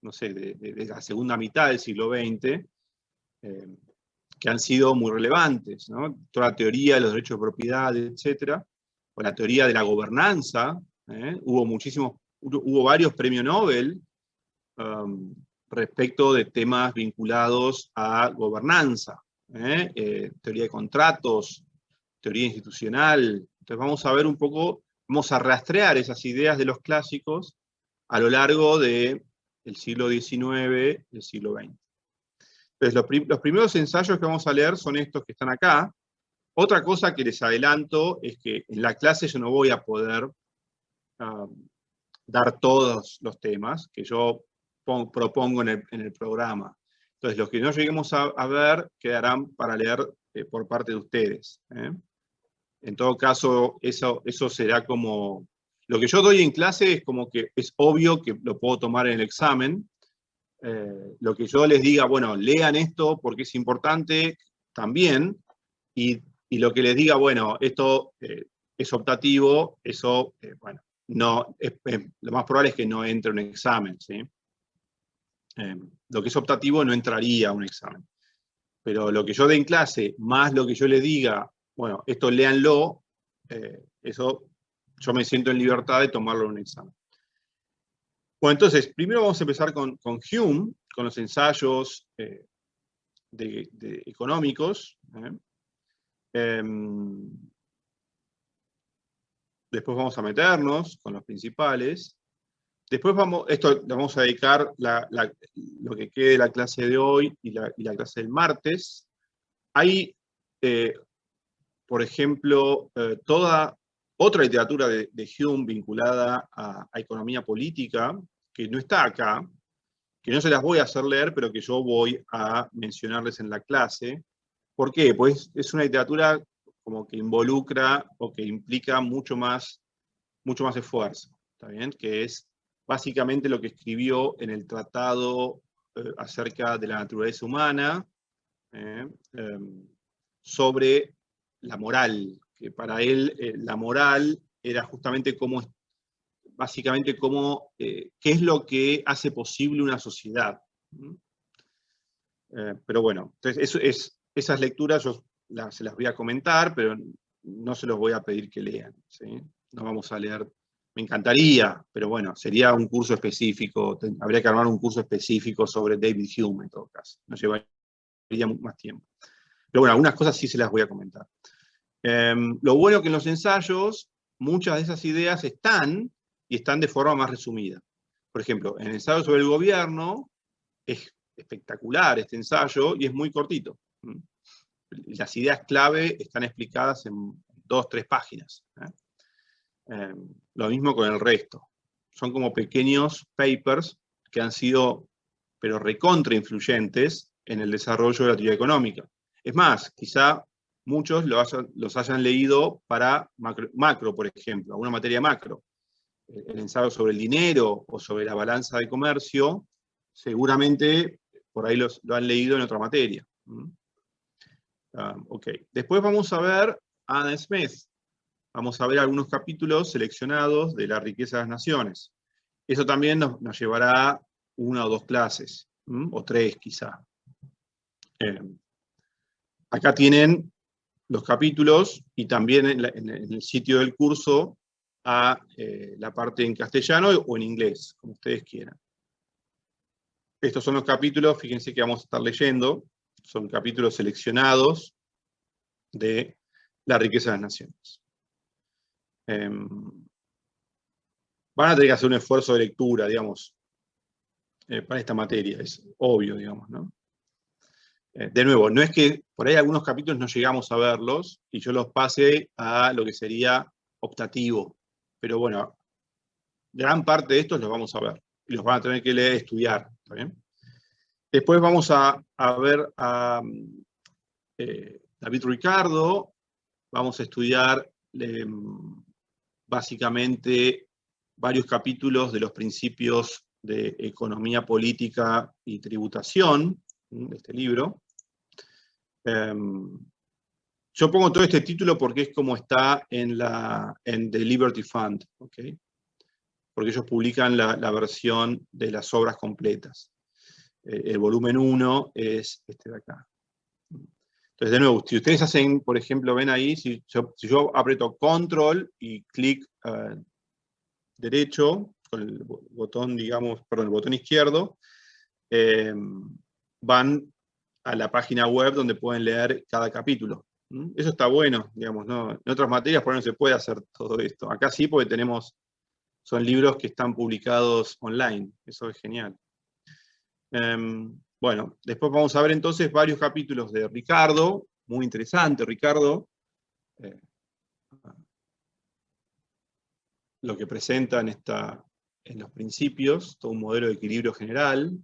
no sé, de la segunda mitad del siglo XX, que han sido muy relevantes, ¿no? Toda la teoría de los derechos de propiedad, etcétera, o la teoría de la gobernanza, hubo varios premios Nobel respecto de temas vinculados a gobernanza, teoría de contratos, teoría institucional. Entonces vamos a ver un poco, vamos a rastrear esas ideas de los clásicos a lo largo del siglo XIX y el siglo XX. Entonces los primeros ensayos que vamos a leer son estos que están acá. Otra cosa que les adelanto es que en la clase yo no voy a poder dar todos los temas que yo propongo en el programa. Entonces, los que no lleguemos a ver quedarán para leer por parte de ustedes. En todo caso, eso será como... Lo que yo doy en clase es como que es obvio que lo puedo tomar en el examen. Lo que yo les diga, bueno, lean esto porque es importante también, y lo que les diga, bueno, esto es optativo, eso, bueno, no, lo más probable es que no entre un examen, ¿sí? Lo que es optativo no entraría a un examen. Pero lo que yo dé en clase, más lo que yo les diga, bueno, esto léanlo, eso yo me siento en libertad de tomarlo en un examen. Bueno, entonces, primero vamos a empezar con Hume, con los ensayos económicos. Después vamos a meternos con los principales. Después esto le vamos a dedicar lo que quede de la clase de hoy y la clase del martes. Hay, por ejemplo, toda otra literatura de Hume vinculada a economía política, que no está acá, que no se las voy a hacer leer, pero que yo voy a mencionarles en la clase. ¿Por qué? Pues es una literatura como que involucra o que implica mucho más esfuerzo, ¿está bien? Que es básicamente lo que escribió en el tratado acerca de la naturaleza humana, sobre la moral, que para él la moral era justamente básicamente qué es lo que hace posible una sociedad. Pero bueno, entonces esas lecturas yo se las voy a comentar, pero no se los voy a pedir que lean, ¿sí? No vamos a leer, me encantaría, pero bueno, sería un curso específico, habría que armar un curso específico sobre David Hume en todo caso, nos llevaría más tiempo. Pero bueno, algunas cosas sí se las voy a comentar. Lo bueno que en los ensayos, muchas de esas ideas están de forma más resumida. Por ejemplo, en el ensayo sobre el gobierno, es espectacular este ensayo y es muy cortito. Las ideas clave están explicadas en 2 o 3 páginas. Lo mismo con el resto. Son como pequeños papers que han sido, pero recontra influyentes en el desarrollo de la teoría económica. Es más, quizá muchos los hayan leído para macro, por ejemplo, alguna materia macro. El ensayo sobre el dinero o sobre la balanza de comercio, seguramente por ahí lo han leído en otra materia. Ok. Después vamos a ver a Adam Smith. Vamos a ver algunos capítulos seleccionados de La riqueza de las naciones. Eso también nos llevará 1 o 2 clases, o 3 quizá. Acá tienen los capítulos y también en el sitio del curso a la parte en castellano o en inglés, como ustedes quieran. Estos son los capítulos, fíjense que vamos a estar leyendo, son capítulos seleccionados de La riqueza de las naciones. Van a tener que hacer un esfuerzo de lectura, digamos, para esta materia, es obvio, digamos, ¿no? De nuevo, no es que por ahí algunos capítulos no llegamos a verlos y yo los pase a lo que sería optativo, pero bueno, gran parte de estos los vamos a ver y los van a tener que leer y estudiar, ¿está bien? Después vamos a ver a David Ricardo, vamos a estudiar básicamente varios capítulos de los principios de economía política y tributación, de este libro. Yo pongo todo este título porque es como está en The Liberty Fund, ¿okay? Porque ellos publican la versión de las obras completas. El volumen 1 es este de acá. Entonces, de nuevo, si ustedes hacen, por ejemplo, ven ahí, si yo aprieto Control y clic derecho, con el botón, digamos, perdón, el botón izquierdo, van a la página web donde pueden leer cada capítulo. Eso está bueno, digamos, ¿no? En otras materias por ahí no se puede hacer todo esto. Acá sí, porque son libros que están publicados online. Eso es genial. Bueno, después vamos a ver entonces varios capítulos de Ricardo. Muy interesante, Ricardo. Lo que presenta en los principios, todo un modelo de equilibrio general.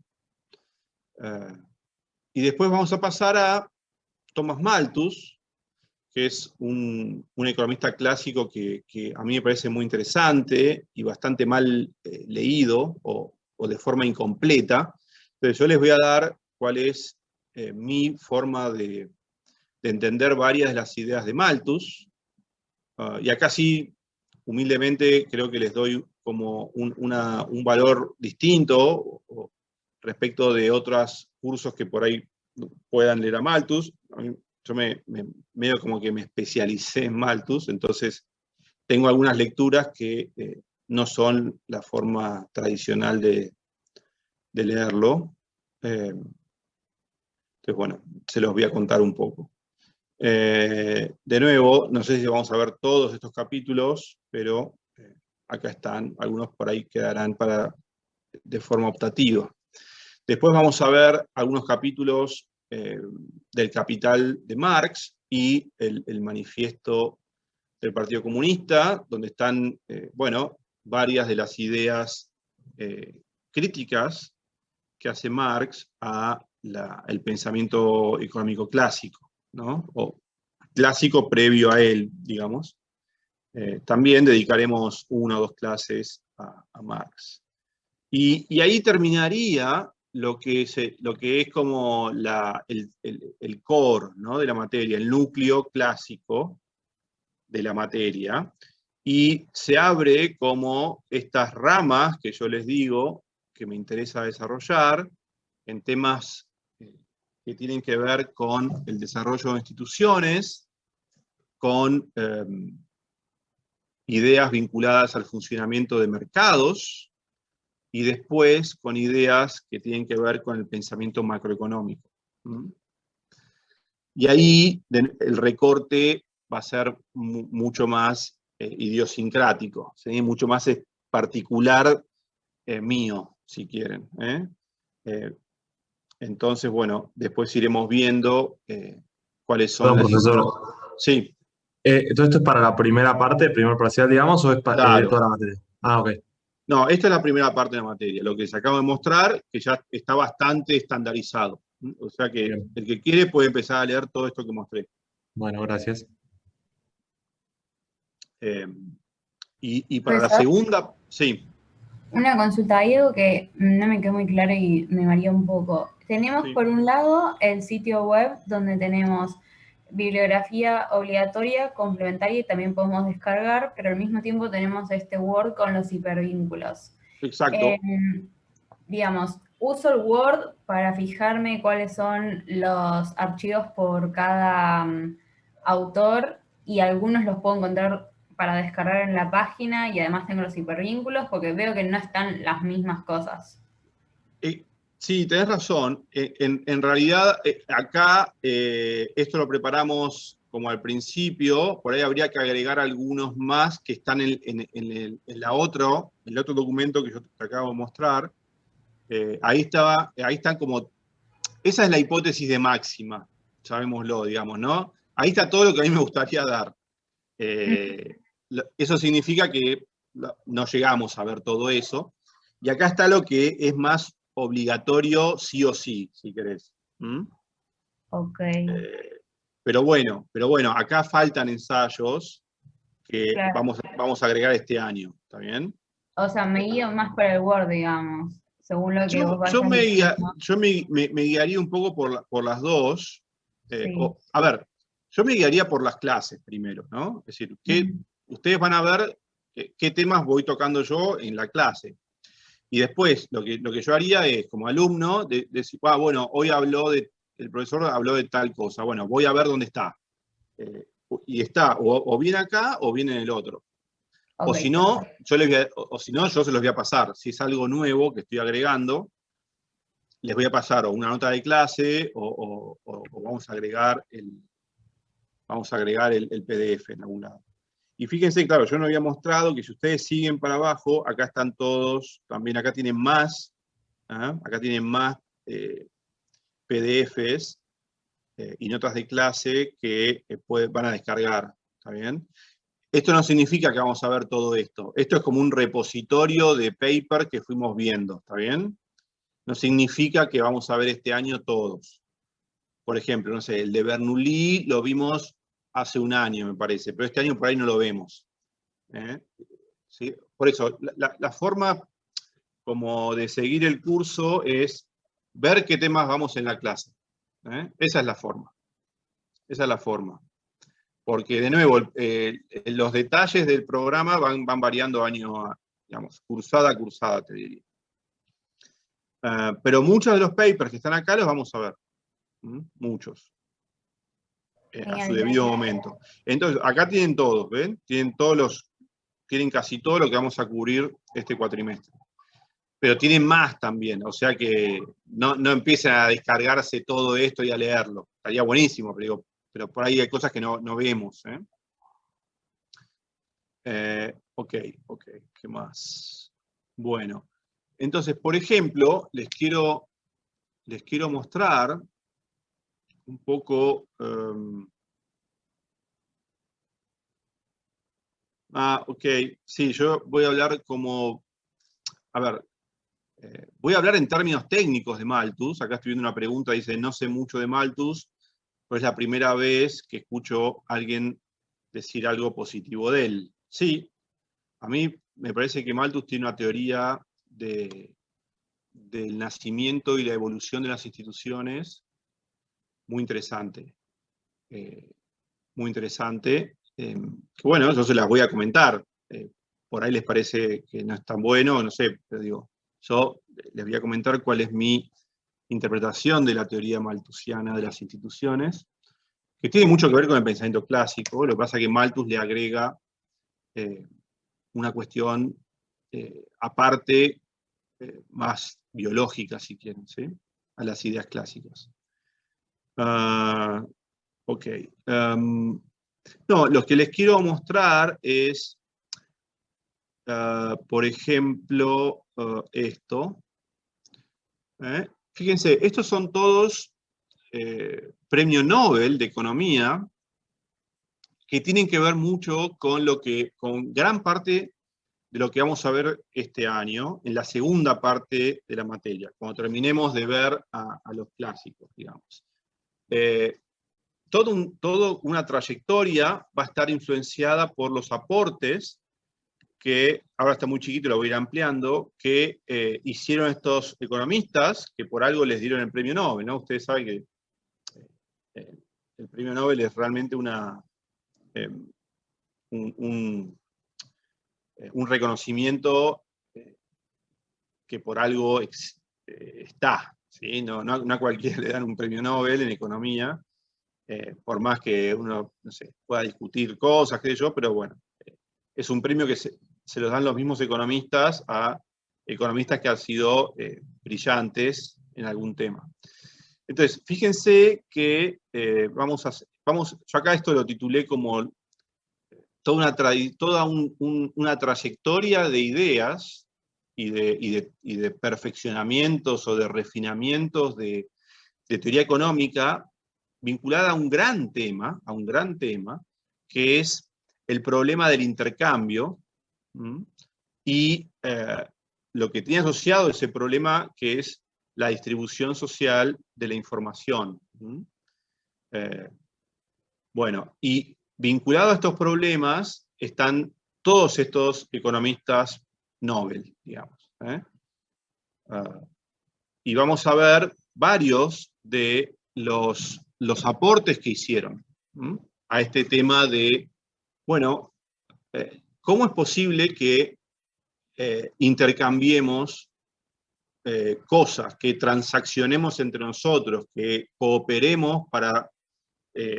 Y después vamos a pasar a Thomas Malthus, que es un economista clásico que a mí me parece muy interesante y bastante mal leído o de forma incompleta. Entonces yo les voy a dar cuál es mi forma de entender varias de las ideas de Malthus. Y acá sí, humildemente, creo que les doy como un valor distinto respecto de otros cursos que por ahí puedan leer a Malthus. Yo medio como que me especialicé en Malthus, entonces tengo algunas lecturas que no son la forma tradicional de leerlo. Entonces, bueno, se los voy a contar un poco. De nuevo, no sé si vamos a ver todos estos capítulos, pero acá están, algunos por ahí quedarán de forma optativa. Después vamos a ver algunos capítulos del Capital de Marx y el manifiesto del Partido Comunista, donde están, bueno, varias de las ideas críticas que hace Marx al pensamiento económico clásico, ¿no? O clásico previo a él, digamos. También dedicaremos 1 o 2 clases a Marx. Y ahí terminaría lo que es como el core, ¿no? De la materia, el núcleo clásico de la materia, y se abre como estas ramas que yo les digo que me interesa desarrollar en temas que tienen que ver con el desarrollo de instituciones, con ideas vinculadas al funcionamiento de mercados, y después con ideas que tienen que ver con el pensamiento macroeconómico. Y ahí el recorte va a ser mucho más idiosincrático, ¿sí? Mucho más particular mío, si quieren. Entonces, bueno, después iremos viendo cuáles son las... profesor. Sí. ¿Todo esto es para la primera parte, primer parcial, digamos, o es para Claro. toda la materia? Ah, ok. No, esta es la primera parte de la materia, lo que les acabo de mostrar, que ya está bastante estandarizado. O sea que el que quiere puede empezar a leer todo esto que mostré. Bueno, gracias. Y para la Profesor, segunda, sí, una consulta, hay algo que no me quedó muy claro y me mareó un poco. Tenemos sí, por un lado el sitio web donde tenemos bibliografía obligatoria, complementaria y también podemos descargar, pero al mismo tiempo tenemos este Word con los hipervínculos. exacto. Digamos, uso el Word para fijarme cuáles son los archivos por cada autor y algunos los puedo encontrar para descargar en la página y además tengo los hipervínculos porque veo que no están las mismas cosas. Sí, tenés razón. En realidad, acá esto lo preparamos como al principio, por ahí habría que agregar algunos más que están en el otro documento que yo te acabo de mostrar. Ahí están como, esa es la hipótesis de máxima, llamémoslo, digamos, ¿no? Ahí está todo lo que a mí me gustaría dar. Eso significa que no llegamos a ver todo eso. Y acá está lo que es más obligatorio sí o sí, si querés. Ok. Pero bueno, acá faltan ensayos que Claro. vamos a agregar este año, ¿está bien? O sea, me guío más por el Word, digamos, según lo que vos vayas Yo diciendo. me guiaría un poco por las dos. Sí. A ver, yo me guiaría por las clases primero, ¿no? Es decir, ustedes van a ver qué temas voy tocando yo en la clase. Y después, lo que yo haría es, como alumno, decir, bueno, hoy el profesor habló de tal cosa, bueno, voy a ver dónde está. Y está o bien acá o bien en el otro. O Ok. si no, yo se los voy a pasar. Si es algo nuevo que estoy agregando, les voy a pasar o una nota de clase o vamos a agregar el PDF en algún lado. Y fíjense, claro, yo no había mostrado que si ustedes siguen para abajo, acá están todos, también acá tienen más, acá tienen más PDFs y notas de clase que van a descargar, ¿está bien? Esto no significa que vamos a ver todo esto. Esto es como un repositorio de paper que fuimos viendo, ¿está bien? No significa que vamos a ver este año todos. Por ejemplo, no sé, el de Bernoulli lo vimos hace un año, me parece, pero este año por ahí no lo vemos. ¿Sí? Por eso, la forma como de seguir el curso es ver qué temas vamos en la clase. Esa es la forma. Esa es la forma. Porque, de nuevo, los detalles del programa van variando año a, digamos, cursada a cursada, te diría. Pero muchos de los papers que están acá los vamos a ver. Muchos. A su debido momento. Entonces, acá tienen todos, ¿ven? Tienen casi todo lo que vamos a cubrir este cuatrimestre. Pero tienen más también, o sea que no empiecen a descargarse todo esto y a leerlo. Estaría buenísimo, pero por ahí hay cosas que no vemos. Ok, ¿qué más? Bueno, entonces, por ejemplo, les quiero mostrar un poco... ok, sí, yo voy a hablar como... A ver, voy a hablar en términos técnicos de Malthus. Acá estoy viendo una pregunta, dice, no sé mucho de Malthus, pero es la primera vez que escucho a alguien decir algo positivo de él. Sí, a mí me parece que Malthus tiene una teoría del nacimiento y la evolución de las instituciones muy interesante. Muy interesante. Que bueno, yo se las voy a comentar. Por ahí les parece que no es tan bueno, no sé, pero digo, yo les voy a comentar cuál es mi interpretación de la teoría malthusiana de las instituciones, que tiene mucho que ver con el pensamiento clásico. Lo que pasa es que Malthus le agrega una cuestión aparte, más biológica, si quieren, ¿sí? A las ideas clásicas. Ok. No, lo que les quiero mostrar es, por ejemplo, esto. Fíjense, estos son todos premio Nobel de Economía, que tienen que ver mucho con gran parte de lo que vamos a ver este año, en la segunda parte de la materia, cuando terminemos de ver a los clásicos, digamos. toda una trayectoria va a estar influenciada por los aportes que, ahora está muy chiquito, lo voy a ir ampliando, que hicieron estos economistas, que por algo les dieron el premio Nobel, ¿no? Ustedes saben que el premio Nobel es realmente un reconocimiento que por algo está, ¿sí? No a cualquiera le dan un premio Nobel en economía, por más que uno, no sé, pueda discutir cosas, qué sé yo, pero bueno, es un premio que se los dan los mismos economistas a economistas que han sido brillantes en algún tema. Entonces, fíjense que yo acá esto lo titulé como toda una trayectoria de ideas y de perfeccionamientos o de refinamientos de teoría económica vinculada a un gran tema, que es el problema del intercambio, y lo que tiene asociado ese problema, que es la distribución social de la información. Bueno, y vinculado a estos problemas están todos estos economistas Nobel, digamos. Y vamos a ver varios de los aportes que hicieron a este tema de, bueno, ¿cómo es posible que intercambiemos cosas, que transaccionemos entre nosotros, que cooperemos para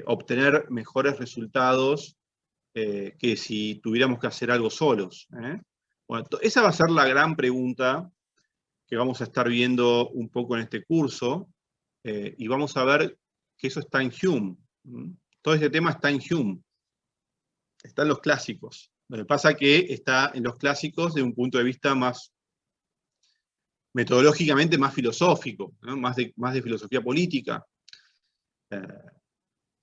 obtener mejores resultados que si tuviéramos que hacer algo solos? Bueno, esa va a ser la gran pregunta que vamos a estar viendo un poco en este curso, y vamos a ver que eso está en Hume. Todo este tema está en Hume, está en los clásicos. Lo que pasa es que está en los clásicos desde un punto de vista más metodológicamente más filosófico, ¿no? más de filosofía política.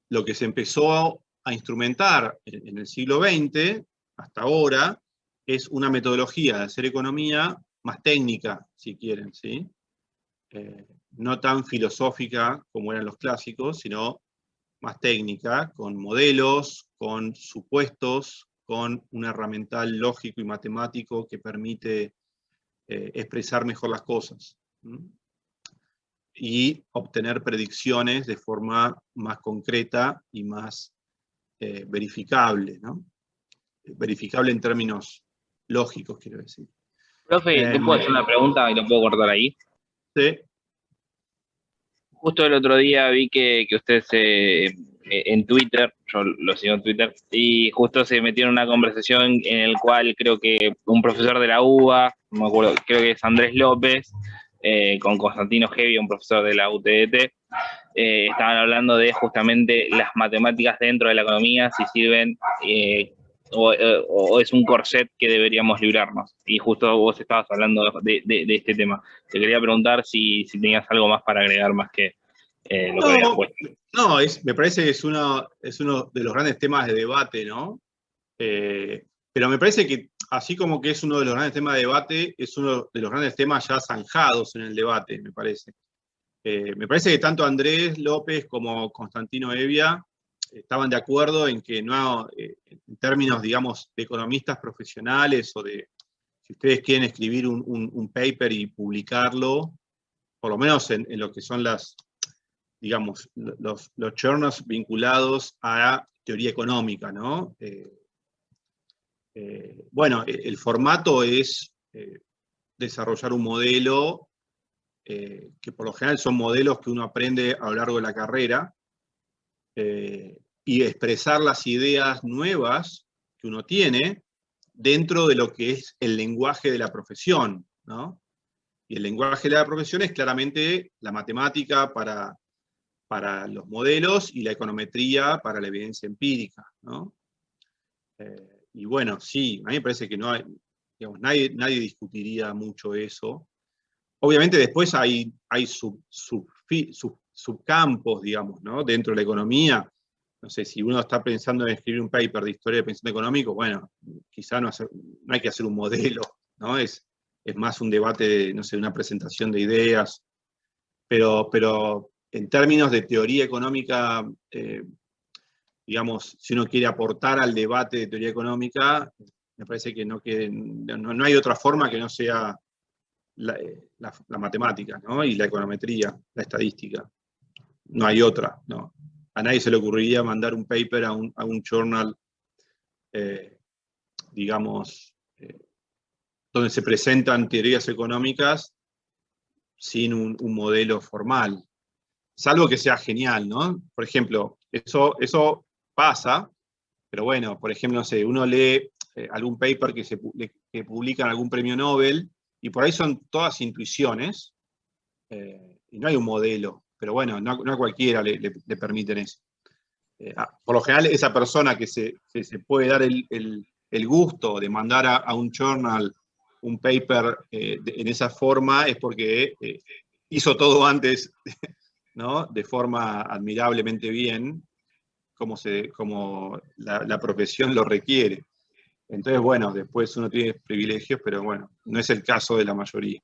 Lo que se empezó a instrumentar en el siglo XX, hasta ahora, es una metodología de hacer economía más técnica, si quieren, ¿sí? No tan filosófica como eran los clásicos, sino más técnica, con modelos, con supuestos, con un herramental lógico y matemático que permite expresar mejor las cosas y obtener predicciones de forma más concreta y más verificable, ¿no? Verificable en términos lógicos, quiero decir. Profe, ¿te puedo hacer una pregunta y lo puedo cortar ahí? Sí. Justo el otro día vi que ustedes en Twitter, yo lo sigo en Twitter, y justo se metieron en una conversación en el cual creo que un profesor de la UBA, no me acuerdo, creo que es Andrés López, con Constantino Heavy, un profesor de la UTDT, estaban hablando de justamente las matemáticas dentro de la economía, si sirven o es un corset que deberíamos librarnos. Y justo vos estabas hablando de este tema. Te quería preguntar si tenías algo más para agregar más que lo que habías puesto. No, me parece que es uno de los grandes temas de debate, ¿no? Pero me parece que, así como que es uno de los grandes temas de debate, es uno de los grandes temas ya zanjados en el debate, me parece. Me parece que tanto Andrés López como Constantino Evia estaban de acuerdo en que no, en términos, digamos, de economistas profesionales o de, si ustedes quieren escribir un paper y publicarlo, por lo menos en lo que son digamos, los journals vinculados a teoría económica, ¿no? Bueno, el formato es desarrollar un modelo, que por lo general son modelos que uno aprende a lo largo de la carrera, y expresar las ideas nuevas que uno tiene dentro de lo que es el lenguaje de la profesión, ¿no? Y el lenguaje de la profesión es claramente la matemática para los modelos y la econometría para la evidencia empírica, ¿no? Y bueno, sí, a mí me parece que no hay, digamos, nadie discutiría mucho eso. Obviamente después hay subcampos, digamos, ¿no? Dentro de la economía. No sé, si uno está pensando en escribir un paper de historia de pensamiento económico, bueno, quizá no hay que hacer un modelo, ¿no? Es más un debate de, no sé, una presentación de ideas. Pero en términos de teoría económica digamos, si uno quiere aportar al debate de teoría económica, me parece que no hay otra forma que no sea la matemática, ¿no? Y la econometría, la estadística. No hay otra, ¿no? A nadie se le ocurriría mandar un paper a un journal, digamos, donde se presentan teorías económicas sin un modelo formal. Salvo que sea genial, ¿no? Por ejemplo, eso pasa, pero bueno, por ejemplo, no sé, uno lee algún paper que publica en algún premio Nobel, y por ahí son todas intuiciones, y no hay un modelo, pero bueno, no a cualquiera le permiten eso. Por lo general, esa persona que se puede dar el gusto de mandar a un journal un paper en esa forma es porque hizo todo antes, ¿no? De forma admirablemente bien, como la profesión lo requiere. Entonces, bueno, después uno tiene privilegios, pero bueno, no es el caso de la mayoría.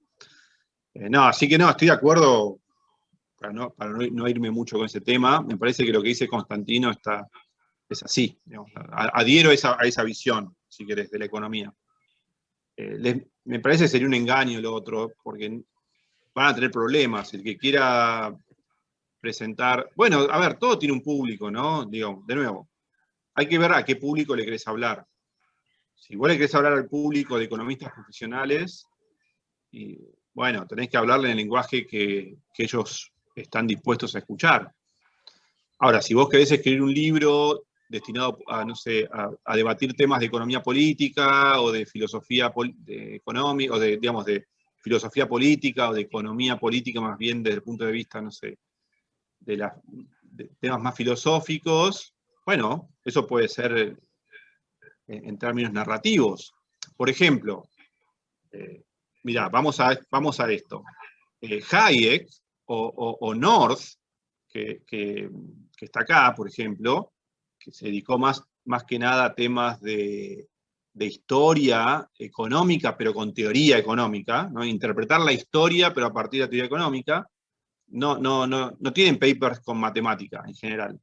No, así que no, estoy de acuerdo, para no irme mucho con ese tema, me parece que lo que dice Constantino es así, digamos, adhiero a esa visión, si querés, de la economía. Me parece que sería un engaño lo otro, porque van a tener problemas. El que quiera presentar, bueno, a ver, todo tiene un público, ¿no? Digo, de nuevo, hay que ver a qué público le querés hablar. Si vos le querés hablar al público de economistas profesionales, y bueno, tenés que hablarle en el lenguaje que ellos están dispuestos a escuchar. Ahora, si vos querés escribir un libro destinado a, no sé, a debatir temas de economía política o de filosofía económica, o digamos, de filosofía política o de economía política más bien desde el punto de vista, no sé, de temas más filosóficos, bueno, eso puede ser en términos narrativos. Por ejemplo, mirá, vamos a esto. Hayek o North, que está acá, por ejemplo, que se dedicó más que nada a temas de historia económica, pero con teoría económica, ¿no? Interpretar la historia, pero a partir de la teoría económica, no tienen papers con matemática en general,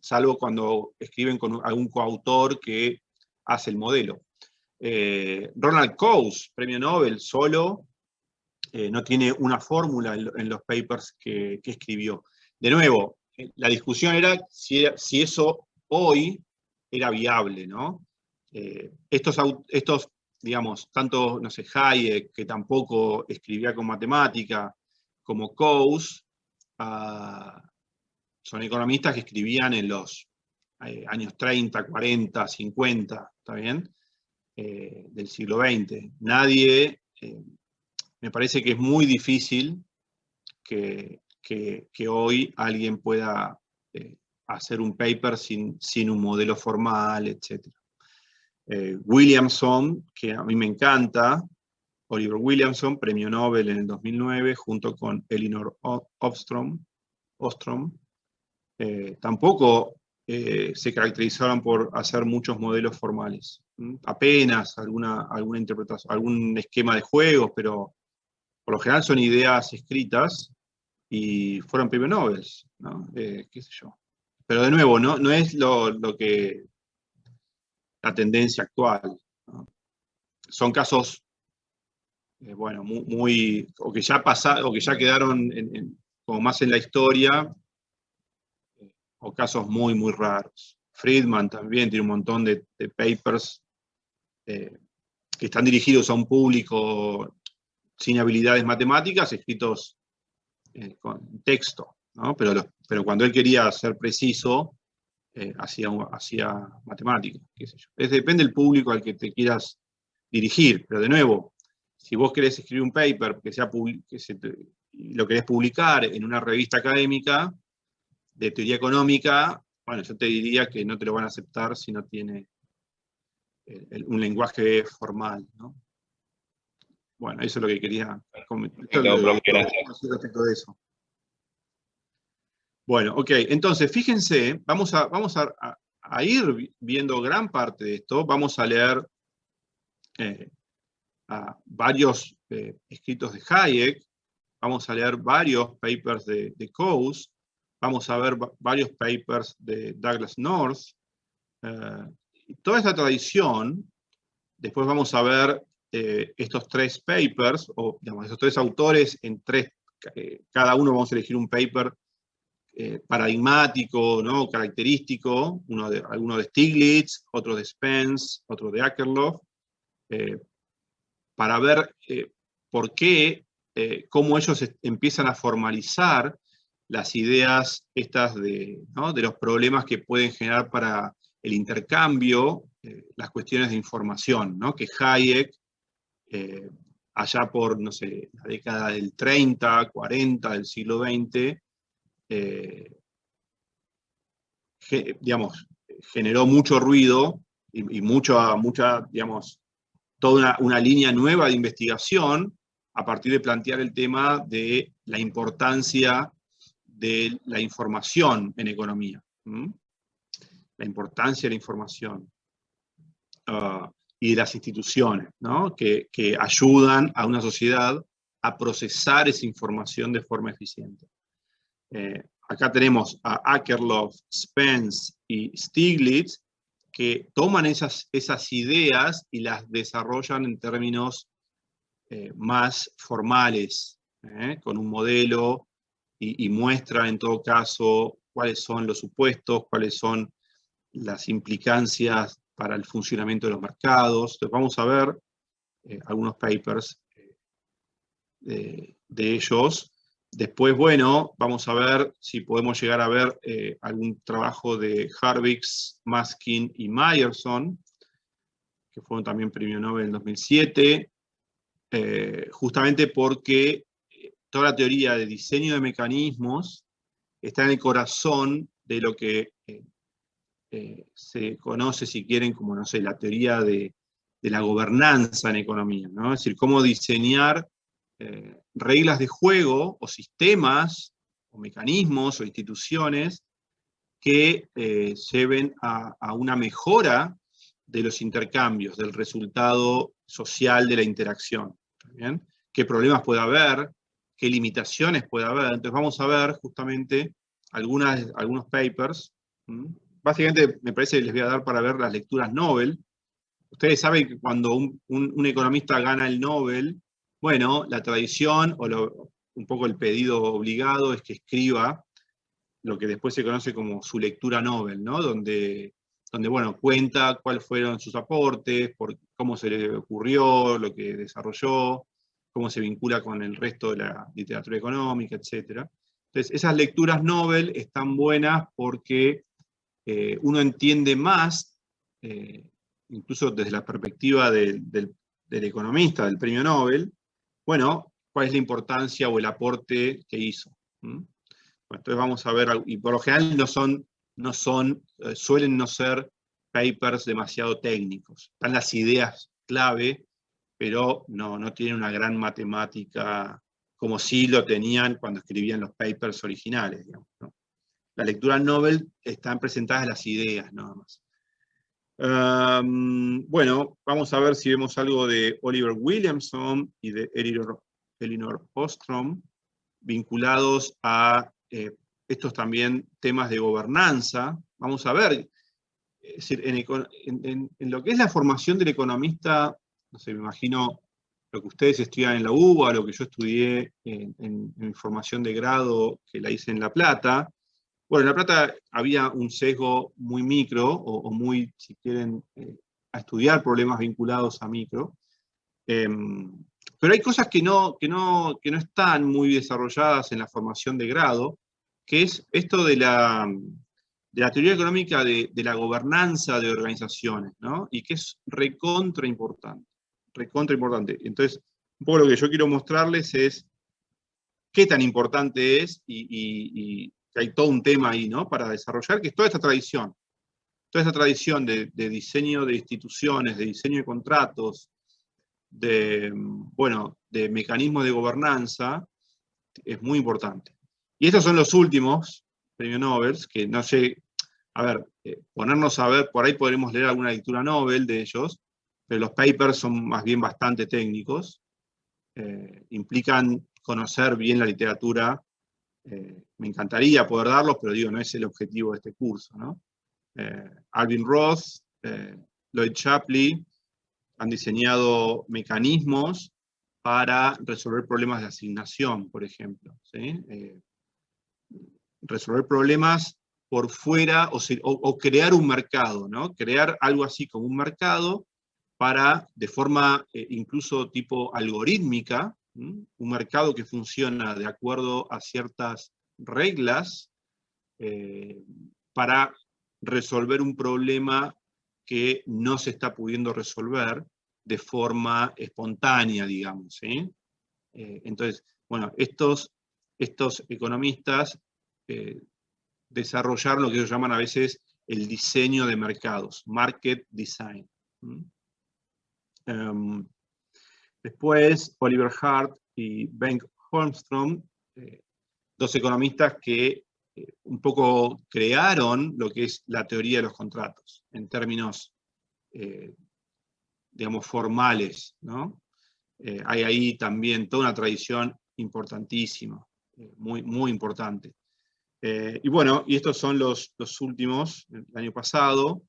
salvo cuando escriben con algún coautor que hace el modelo. Ronald Coase, premio Nobel, solo, no tiene una fórmula en los papers que escribió. De nuevo, la discusión era si eso hoy era viable, ¿no? Estos, digamos, tanto, no sé, Hayek, que tampoco escribía con matemática, como Coase, son economistas que escribían en los años 30, 40, 50, ¿está bien? Del siglo XX. Nadie, me parece que es muy difícil que hoy alguien pueda hacer un paper sin un modelo formal, etc. Williamson, que a mí me encanta, Oliver Williamson, premio Nobel en el 2009, junto con Elinor Ostrom, tampoco se caracterizaron por hacer muchos modelos formales. Apenas alguna interpretación, algún esquema de juegos, pero por lo general son ideas escritas y fueron premio Nobel, ¿no? Qué sé yo. Pero de nuevo, no es lo que la tendencia actual, ¿no? Son casos, bueno, muy, o que ya pasaron, o que ya quedaron como más en la historia, o casos muy, muy raros. Friedman también tiene un montón de papers que están dirigidos a un público sin habilidades matemáticas, escritos con texto, ¿no? Pero cuando él quería ser preciso, hacía matemática, qué sé yo. Depende del público al que te quieras dirigir, pero de nuevo, si vos querés escribir un paper lo querés publicar en una revista académica de teoría económica, bueno, yo te diría que no te lo van a aceptar si no tiene un lenguaje formal, ¿no? Bueno, eso es lo que quería comentar respecto de eso. Bueno, ok, entonces fíjense, vamos a ir viendo gran parte de esto, vamos a leer a varios escritos de Hayek, vamos a leer varios papers de Coase, vamos a ver varios papers de Douglas North. Toda esta tradición, después vamos a ver estos 3 papers, o digamos, estos 3 autores, cada uno vamos a elegir un paper paradigmático, ¿no? Característico, alguno de Stiglitz, otro de Spence, otro de Akerlof, para ver por qué, cómo ellos empiezan a formalizar las ideas estas ¿no? de los problemas que pueden generar para el intercambio, las cuestiones de información, ¿no? Que Hayek, allá por, no sé, la década del 30, 40 del siglo XX, digamos, generó mucho ruido y mucha, digamos, toda una línea nueva de investigación a partir de plantear el tema de la importancia de la información en economía. La importancia de la información. Y de las instituciones, ¿no? que ayudan a una sociedad a procesar esa información de forma eficiente. Acá tenemos a Akerlof, Spence y Stiglitz, que toman esas ideas y las desarrollan en términos más formales, con un modelo, y muestran en todo caso cuáles son los supuestos, cuáles son las implicancias para el funcionamiento de los mercados. Entonces vamos a ver algunos papers de ellos. Después, bueno, vamos a ver si podemos llegar a ver algún trabajo de Harvix, Maskin y Meyerson, que fueron también premio Nobel en 2007, justamente porque toda la teoría de diseño de mecanismos está en el corazón de lo que se conoce, si quieren, como, no sé, la teoría de la gobernanza en economía, ¿no? Es decir, cómo diseñar reglas de juego, o sistemas, o mecanismos, o instituciones que lleven a una mejora de los intercambios, del resultado social de la interacción. ¿Bien? ¿Qué problemas puede haber? ¿Qué limitaciones puede haber? Entonces vamos a ver justamente algunos papers. Básicamente me parece que les voy a dar para ver las lecturas Nobel. Ustedes saben que cuando un economista gana el Nobel, bueno, la tradición, un poco el pedido obligado, es que escriba lo que después se conoce como su lectura Nobel, ¿no? Donde bueno, cuenta cuáles fueron sus aportes, cómo se le ocurrió, lo que desarrolló, cómo se vincula con el resto de la literatura económica, etc. Entonces, esas lecturas Nobel están buenas porque uno entiende más, incluso desde la perspectiva del economista, del premio Nobel, bueno, cuál es la importancia o el aporte que hizo. Bueno, entonces vamos a ver, y por lo general suelen no ser papers demasiado técnicos. Están las ideas clave, pero no tienen una gran matemática como sí lo tenían cuando escribían los papers originales, digamos, ¿no? La lectura Nobel están presentadas las ideas, nada más. Bueno, vamos a ver si vemos algo de Oliver Williamson y de Elinor Ostrom, vinculados a estos también temas de gobernanza. Vamos a ver, es decir, en lo que es la formación del economista, no sé, me imagino lo que ustedes estudian en la UBA, lo que yo estudié en mi formación de grado, que la hice en La Plata. Bueno, en La Plata había un sesgo muy micro, o muy, si quieren, a estudiar problemas vinculados a micro. Pero hay cosas que no están muy desarrolladas en la formación de grado, que es esto de la teoría económica de la gobernanza de organizaciones, ¿no? Y que es recontra importante. Entonces, un poco lo que yo quiero mostrarles es qué tan importante es, y hay todo un tema ahí, ¿no? Para desarrollar, que es toda esta tradición de diseño de instituciones, de diseño de contratos, de mecanismos de gobernanza, es muy importante. Y estos son los últimos premios Nobel, que no sé, a ver, ponernos a ver, por ahí podremos leer alguna lectura Nobel de ellos, pero los papers son más bien bastante técnicos, implican conocer bien la literatura Me encantaría poder darlos, pero digo, no es el objetivo de este curso, ¿no? Alvin Roth, Lloyd Shapley han diseñado mecanismos para resolver problemas de asignación, por ejemplo, ¿sí? Resolver problemas por fuera o crear un mercado, ¿no? Crear algo así como un mercado para, de forma incluso tipo algorítmica, un mercado que funciona de acuerdo a ciertas reglas para resolver un problema que no se está pudiendo resolver de forma espontánea, digamos, ¿sí? Entonces, bueno, estos economistas desarrollaron lo que ellos llaman a veces el diseño de mercados, market design. Después, Oliver Hart y Bengt Holmström, dos economistas que un poco crearon lo que es la teoría de los contratos, en términos, digamos, formales, ¿no? Hay ahí también toda una tradición importantísima, muy, muy importante. Y bueno, y estos son los últimos, el año pasado,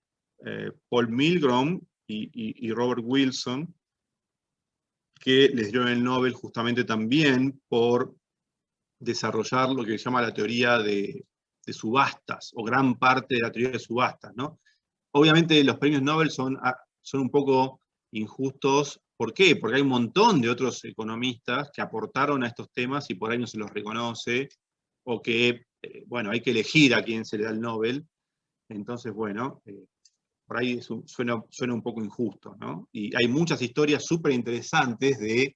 Paul Milgrom y Robert Wilson, que les dieron el Nobel justamente también por desarrollar lo que se llama la teoría de subastas, o gran parte de la teoría de subastas, ¿no? Obviamente los premios Nobel son un poco injustos. ¿Por qué? Porque hay un montón de otros economistas que aportaron a estos temas y por ahí no se los reconoce, o que, bueno, hay que elegir a quién se le da el Nobel. Entonces, bueno, por ahí suena un poco injusto, ¿no? Y hay muchas historias súper interesantes de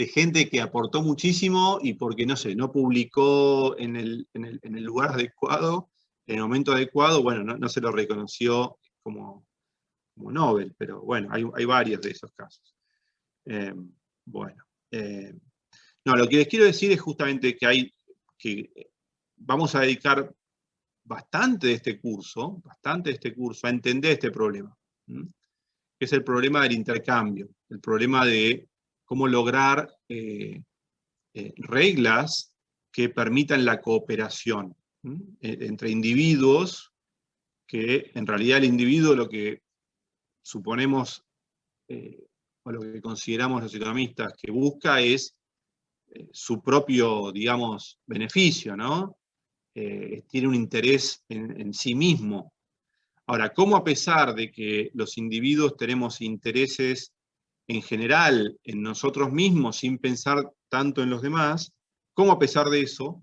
gente que aportó muchísimo y porque, no sé, no publicó en el lugar adecuado, en el momento adecuado, bueno, no se lo reconoció como Nobel, pero bueno, hay varios de esos casos. Bueno, no, lo que les quiero decir es justamente que vamos a dedicar bastante de este curso a entender este problema, que es el problema del intercambio, el problema de cómo lograr reglas que permitan la cooperación entre individuos, que en realidad el individuo, lo que suponemos, o lo que consideramos los economistas que busca es su propio, digamos, beneficio, ¿no? Tiene un interés en sí mismo. Ahora, ¿cómo a pesar de que los individuos tenemos intereses en general en nosotros mismos sin pensar tanto en los demás, cómo a pesar de eso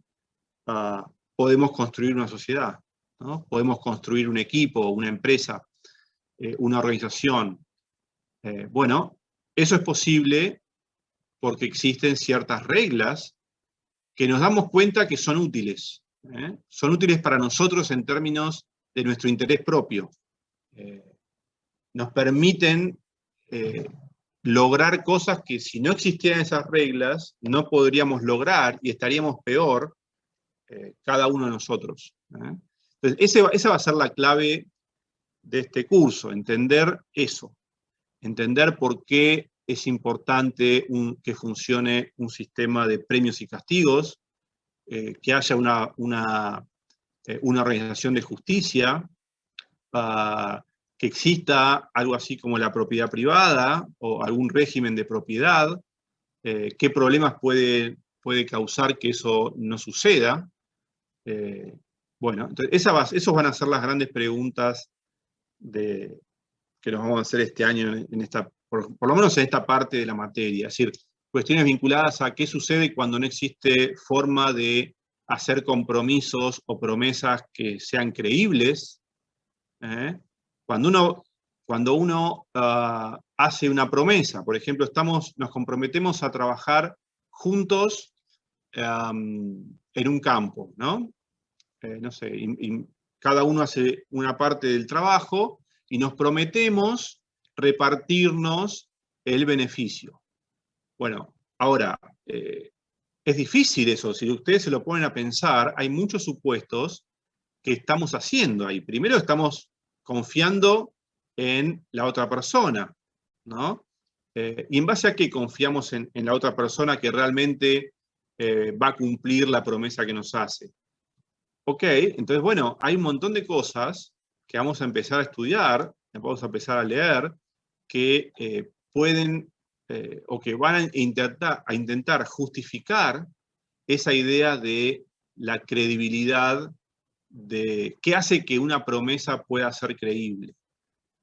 podemos construir una sociedad, ¿no? Podemos construir un equipo, una empresa, una organización? Bueno, eso es posible porque existen ciertas reglas que nos damos cuenta que son útiles. Son útiles para nosotros en términos de nuestro interés propio. Nos permiten lograr cosas que si no existieran esas reglas, no podríamos lograr y estaríamos peor cada uno de nosotros. Entonces, esa va a ser la clave de este curso, entender eso. Entender por qué es importante que funcione un sistema de premios y castigos, que haya una organización de justicia, que exista algo así como la propiedad privada o algún régimen de propiedad, qué problemas puede causar que eso no suceda. Bueno, entonces esos van a ser las grandes preguntas que nos vamos a hacer este año, por lo menos en esta parte de la materia. Es decir, cuestiones vinculadas a qué sucede cuando no existe forma de hacer compromisos o promesas que sean creíbles. Cuando uno hace una promesa, por ejemplo, nos comprometemos a trabajar juntos en un campo, ¿no? No sé, y cada uno hace una parte del trabajo y nos prometemos repartirnos el beneficio. Bueno, ahora, es difícil eso. Si ustedes se lo ponen a pensar, hay muchos supuestos que estamos haciendo ahí. Primero estamos confiando en la otra persona, ¿no? ¿Y en base a qué confiamos en la otra persona que realmente va a cumplir la promesa que nos hace. Ok, entonces bueno, hay un montón de cosas que vamos a empezar a estudiar, vamos a empezar a leer, que pueden o que van a intentar justificar esa idea de la credibilidad, de qué hace que una promesa pueda ser creíble.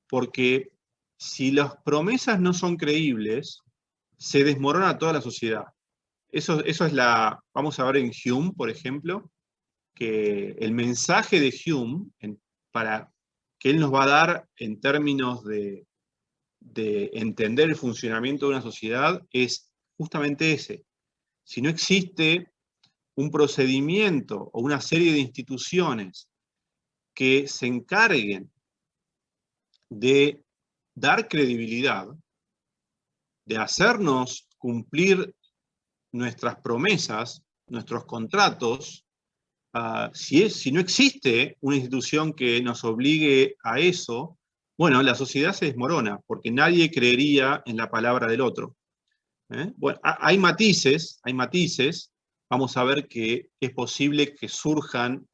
Porque si las promesas no son creíbles, se desmorona toda la sociedad. Eso es vamos a ver en Hume, por ejemplo, que el mensaje de Hume, que él nos va a dar en términos de entender el funcionamiento de una sociedad, es justamente ese. Si no existe un procedimiento o una serie de instituciones que se encarguen de dar credibilidad, de hacernos cumplir nuestras promesas, nuestros contratos, si no existe una institución que nos obligue a eso, bueno, la sociedad se desmorona, porque nadie creería en la palabra del otro. Bueno, hay matices, vamos a ver que es posible que surjan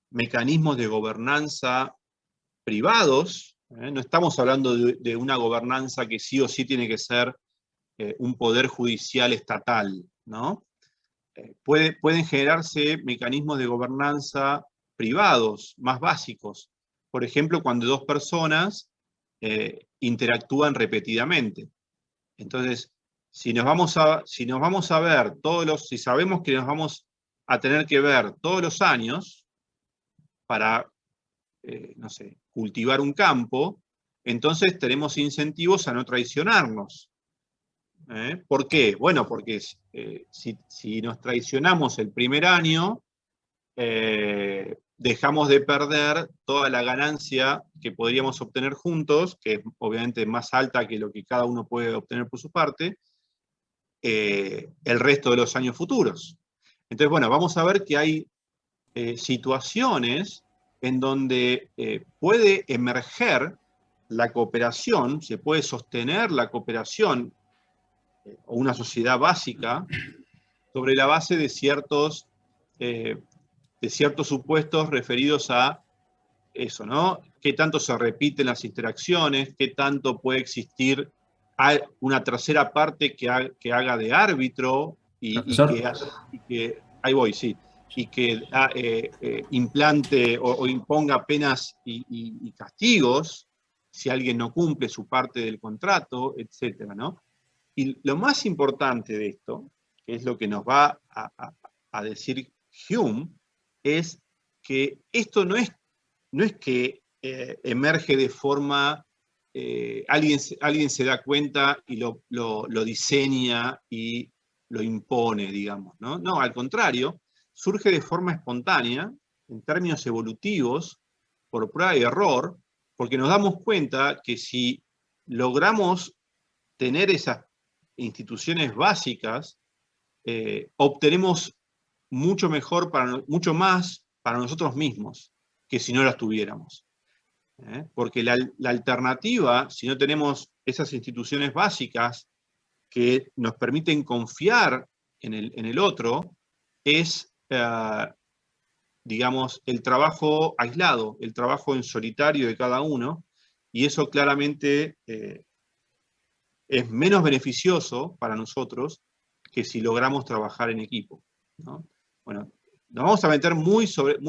mecanismos de gobernanza privados, no estamos hablando de una gobernanza que sí o sí tiene que ser un poder judicial estatal, ¿no? Pueden generarse mecanismos de gobernanza privados, más básicos. Por ejemplo, cuando dos personas interactúan repetidamente. Entonces, si sabemos que nos vamos a tener que ver todos los años para, no sé, cultivar un campo, entonces tenemos incentivos a no traicionarnos. ¿Por qué? Bueno, porque si nos traicionamos el primer año, dejamos de perder toda la ganancia que podríamos obtener juntos, que es obviamente más alta que lo que cada uno puede obtener por su parte, el resto de los años futuros. Entonces, bueno, vamos a ver que hay situaciones en donde puede emerger la cooperación, se puede sostener la cooperación o una sociedad básica sobre la base de ciertos supuestos referidos a eso, ¿no? ¿Qué tanto se repiten las interacciones? ¿Qué tanto puede existir una tercera parte que haga de árbitro y que ahí voy, sí, y que implante o imponga penas y castigos si alguien no cumple su parte del contrato, etcétera, ¿no? Y lo más importante de esto, que es lo que nos va a decir Hume, es que esto no es que emerge de forma, alguien se da cuenta y lo diseña y lo impone, digamos, ¿no? No, al contrario, surge de forma espontánea, en términos evolutivos, por prueba y error, porque nos damos cuenta que si logramos tener esas instituciones básicas, obtenemos mucho más para nosotros mismos que si no las tuviéramos. Porque la alternativa, si no tenemos esas instituciones básicas que nos permiten confiar en el otro, es, digamos, el trabajo aislado, el trabajo en solitario de cada uno, y eso claramente es menos beneficioso para nosotros que si logramos trabajar en equipo, ¿no? Bueno, nos vamos a meter muy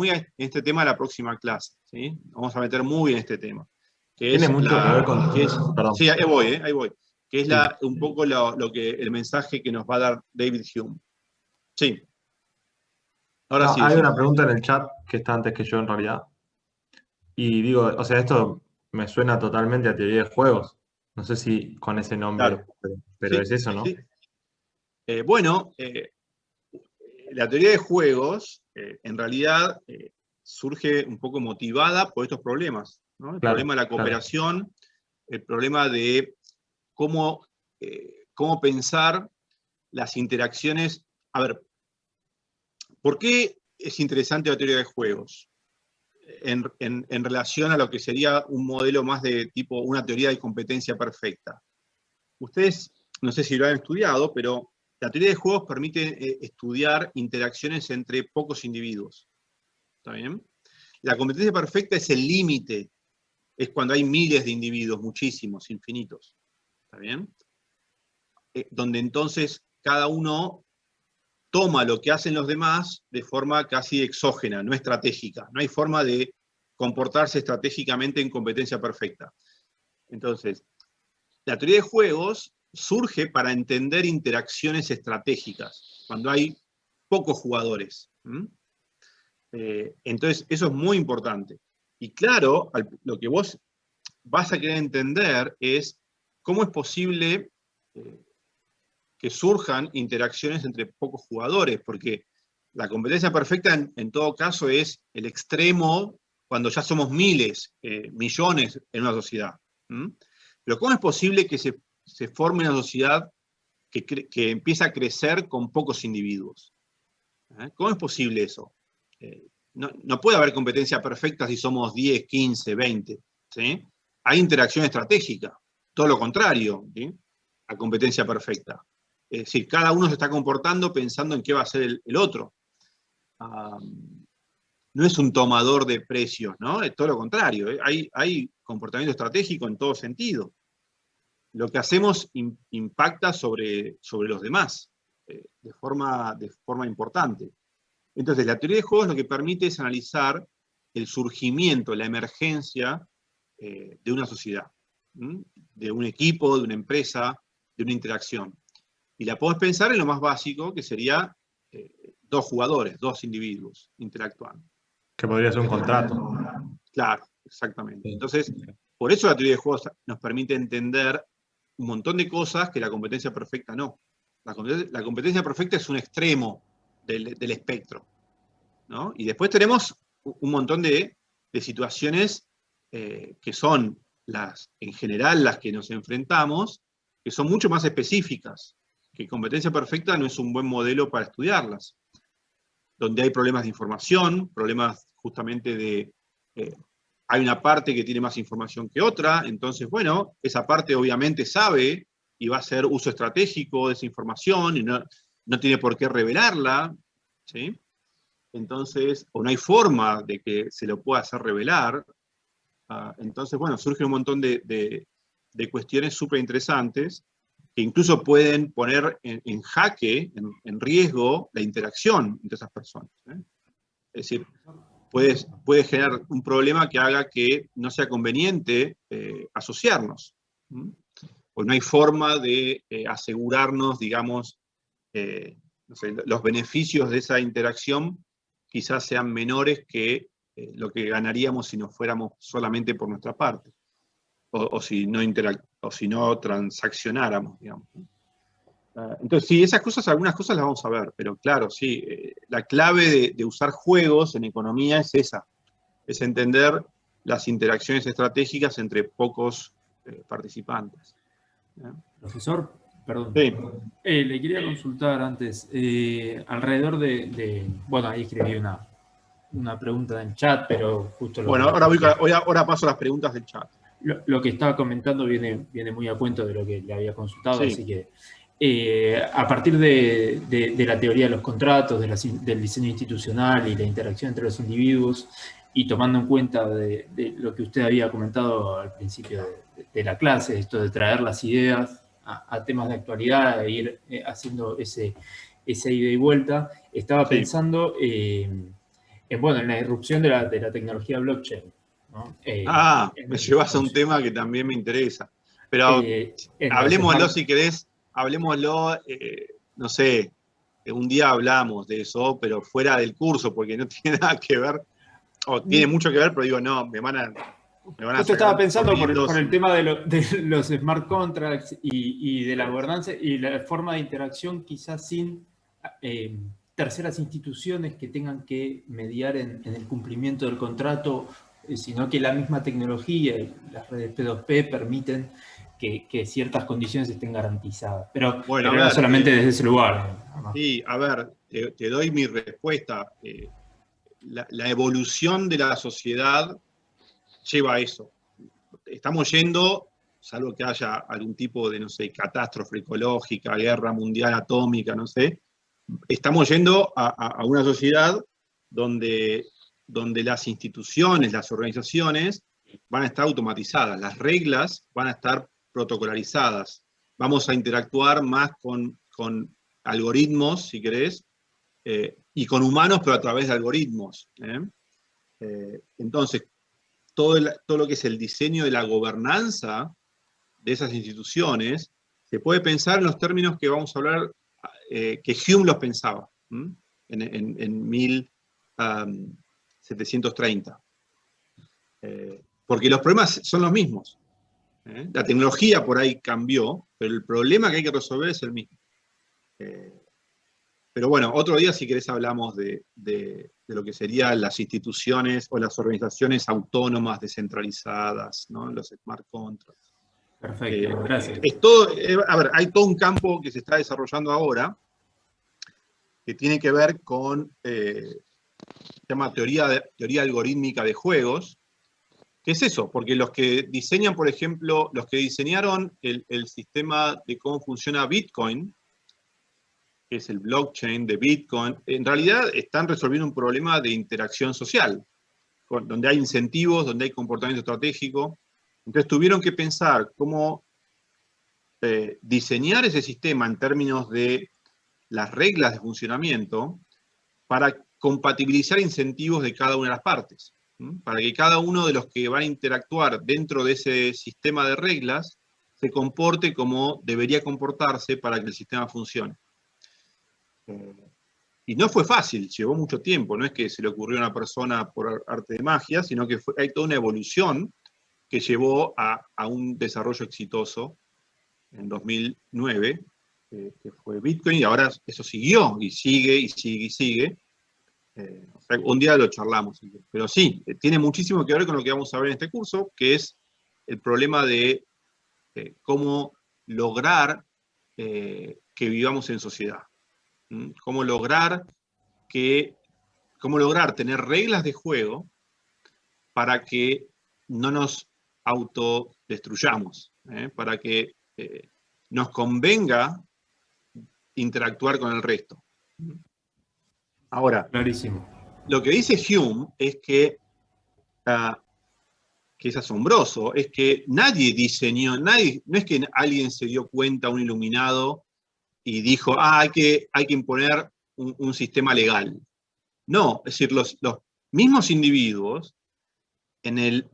en este tema la próxima clase, ¿sí? Nos vamos a meter muy en este tema. Tiene mucho que ver con... Perdón. Sí, ahí voy. Que es un poco el mensaje que nos va a dar David Hume. Sí. Ahora sí. Hay una pregunta en el chat que está antes que yo en realidad. Y digo, o sea, esto me suena totalmente a teoría de juegos. No sé si con ese nombre, claro. pero Sí, es eso, ¿no? Sí. Bueno, la teoría de juegos, en realidad, surge un poco motivada por estos problemas, ¿no? El problema de la cooperación, el problema de cómo pensar las interacciones. A ver, ¿por qué es interesante la teoría de juegos? En relación a lo que sería un modelo más de tipo, una teoría de competencia perfecta. Ustedes, no sé si lo han estudiado, pero La teoría de juegos permite estudiar interacciones entre pocos individuos. ¿Está bien? La competencia perfecta es el límite, es cuando hay miles de individuos, muchísimos, infinitos. ¿Está bien? Donde entonces cada uno toma lo que hacen los demás de forma casi exógena, no estratégica. No hay forma de comportarse estratégicamente en competencia perfecta. Entonces, la teoría de juegos surge para entender interacciones estratégicas, cuando hay pocos jugadores. Entonces, eso es muy importante. Y claro, lo que vos vas a querer entender es cómo es posible que surjan interacciones entre pocos jugadores, porque la competencia perfecta en todo caso es el extremo cuando ya somos miles, millones en una sociedad. Pero ¿cómo es posible que se forme una sociedad que empieza a crecer con pocos individuos? ¿Cómo es posible eso? No puede haber competencia perfecta si somos 10, 15, 20. ¿Sí? Hay interacción estratégica, todo lo contrario, ¿sí? A competencia perfecta. Es decir, cada uno se está comportando pensando en qué va a hacer el otro. No es un tomador de precios, ¿no? Es todo lo contrario. Hay comportamiento estratégico en todo sentido. Lo que hacemos impacta sobre los demás de forma importante. Entonces, la teoría de juegos lo que permite es analizar el surgimiento, la emergencia de una sociedad, de un equipo, de una empresa, de una interacción. Y la podés pensar en lo más básico, que sería 2 jugadores, 2 individuos interactuando. Que podría ser un contrato. Claro, exactamente. Entonces, por eso la teoría de juegos nos permite entender un montón de cosas que la competencia perfecta no. La competencia perfecta es un extremo del espectro, ¿no? Y después tenemos un montón de situaciones que son en general las que nos enfrentamos, que son mucho más específicas, que competencia perfecta no es un buen modelo para estudiarlas, donde hay problemas de información, problemas justamente de... hay una parte que tiene más información que otra, entonces, bueno, esa parte obviamente sabe y va a hacer uso estratégico de esa información y no tiene por qué revelarla, ¿sí? Entonces, o no hay forma de que se lo pueda hacer revelar. Entonces, bueno, surge un montón de cuestiones súper interesantes que incluso pueden poner en jaque, en riesgo, la interacción entre esas personas. Es decir, puede generar un problema que haga que no sea conveniente asociarnos. Pues no hay forma de asegurarnos, digamos, no sé, los beneficios de esa interacción quizás sean menores que lo que ganaríamos si nos fuéramos solamente por nuestra parte, o si no transaccionáramos, digamos. Entonces, sí, algunas cosas las vamos a ver, pero claro, sí, la clave de usar juegos en economía es esa, es entender las interacciones estratégicas entre pocos participantes. Profesor, perdón. Sí. Le quería consultar antes, alrededor bueno, ahí escribí una pregunta en chat, pero justo... Bueno, ahora paso a las preguntas del chat. Lo que estaba comentando viene muy a cuento de lo que le había consultado, Sí. Así que a partir de la teoría de los contratos, del diseño institucional y la interacción entre los individuos, y tomando en cuenta de lo que usted había comentado al principio de la clase, esto de traer las ideas a temas de actualidad e ir haciendo esa ida y vuelta, estaba Sí. pensando en la irrupción de la tecnología blockchain, ¿no? Me llevas a un tema que también me interesa. Pero hablemoslo si querés, hablemoslo, no sé, un día hablamos de eso, pero fuera del curso, porque no tiene nada que ver, o tiene mucho que ver, pero digo, no, me van a Justo estaba pensando por corridos. el tema de los smart contracts y de la gobernanza y la forma de interacción quizás sin terceras instituciones que tengan que mediar en el cumplimiento del contrato, sino que la misma tecnología y las redes P2P permiten que ciertas condiciones estén garantizadas. Pero, Bueno, pero no solamente desde ese lugar. Sí, a ver, te doy mi respuesta. La evolución de la sociedad lleva a eso. Estamos yendo salvo que haya algún tipo de, no sé, catástrofe ecológica, guerra mundial atómica, no sé, estamos yendo a una sociedad donde las instituciones, las organizaciones van a estar automatizadas, las reglas van a estar protocolarizadas, vamos a interactuar más con algoritmos, si querés, y con humanos, pero a través de algoritmos. Entonces, todo lo que es el diseño de la gobernanza de esas instituciones, se puede pensar en los términos que vamos a hablar, que Hume los pensaba, en 1730. Porque los problemas son los mismos. La tecnología por ahí cambió, pero el problema que hay que resolver es el mismo. Pero bueno, otro día si querés hablamos de lo que serían las instituciones o las organizaciones autónomas descentralizadas, ¿no? Los smart contracts. Perfecto, gracias. A ver, hay todo un campo que se está desarrollando ahora que tiene que ver con, se llama teoría algorítmica de juegos. ¿Qué es eso? Porque los que diseñan, por ejemplo, los que diseñaron el sistema de cómo funciona Bitcoin, que es el blockchain de Bitcoin, en realidad están resolviendo un problema de interacción social, donde hay incentivos, donde hay comportamiento estratégico. Entonces tuvieron que pensar cómo diseñar ese sistema en términos de las reglas de funcionamiento para compatibilizar incentivos de cada una de las partes, para que cada uno de los que van a interactuar dentro de ese sistema de reglas se comporte como debería comportarse para que el sistema funcione. Y no fue fácil, llevó mucho tiempo, no es que se le ocurrió a una persona por arte de magia, sino que hay toda una evolución que llevó a un desarrollo exitoso en 2009, que fue Bitcoin, y ahora eso siguió, y sigue, y sigue, y sigue. O sea, un día lo charlamos, pero sí, tiene muchísimo que ver con lo que vamos a ver en este curso, que es el problema de cómo lograr que vivamos en sociedad. Cómo lograr tener reglas de juego para que no nos autodestruyamos, para que nos convenga interactuar con el resto. Ahora, clarísimo. Lo que dice Hume es que es asombroso, es que nadie diseñó, no es que alguien se dio cuenta, un iluminado, y dijo, hay que imponer un sistema legal. No, es decir, los mismos individuos, en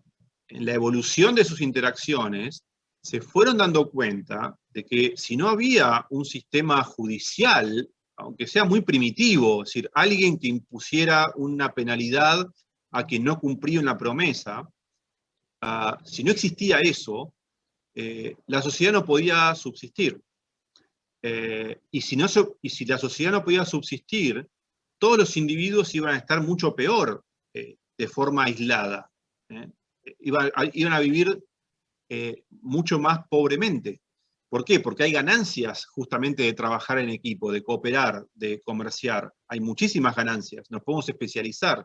la evolución de sus interacciones, se fueron dando cuenta de que si no había un sistema judicial, aunque sea muy primitivo, es decir, alguien que impusiera una penalidad a quien no cumplía una promesa, si no existía eso, la sociedad no podía subsistir. Y si la sociedad no podía subsistir, todos los individuos iban a estar mucho peor de forma aislada. Iban a vivir mucho más pobremente. ¿Por qué? Porque hay ganancias justamente de trabajar en equipo, de cooperar, de comerciar. Hay muchísimas ganancias, nos podemos especializar,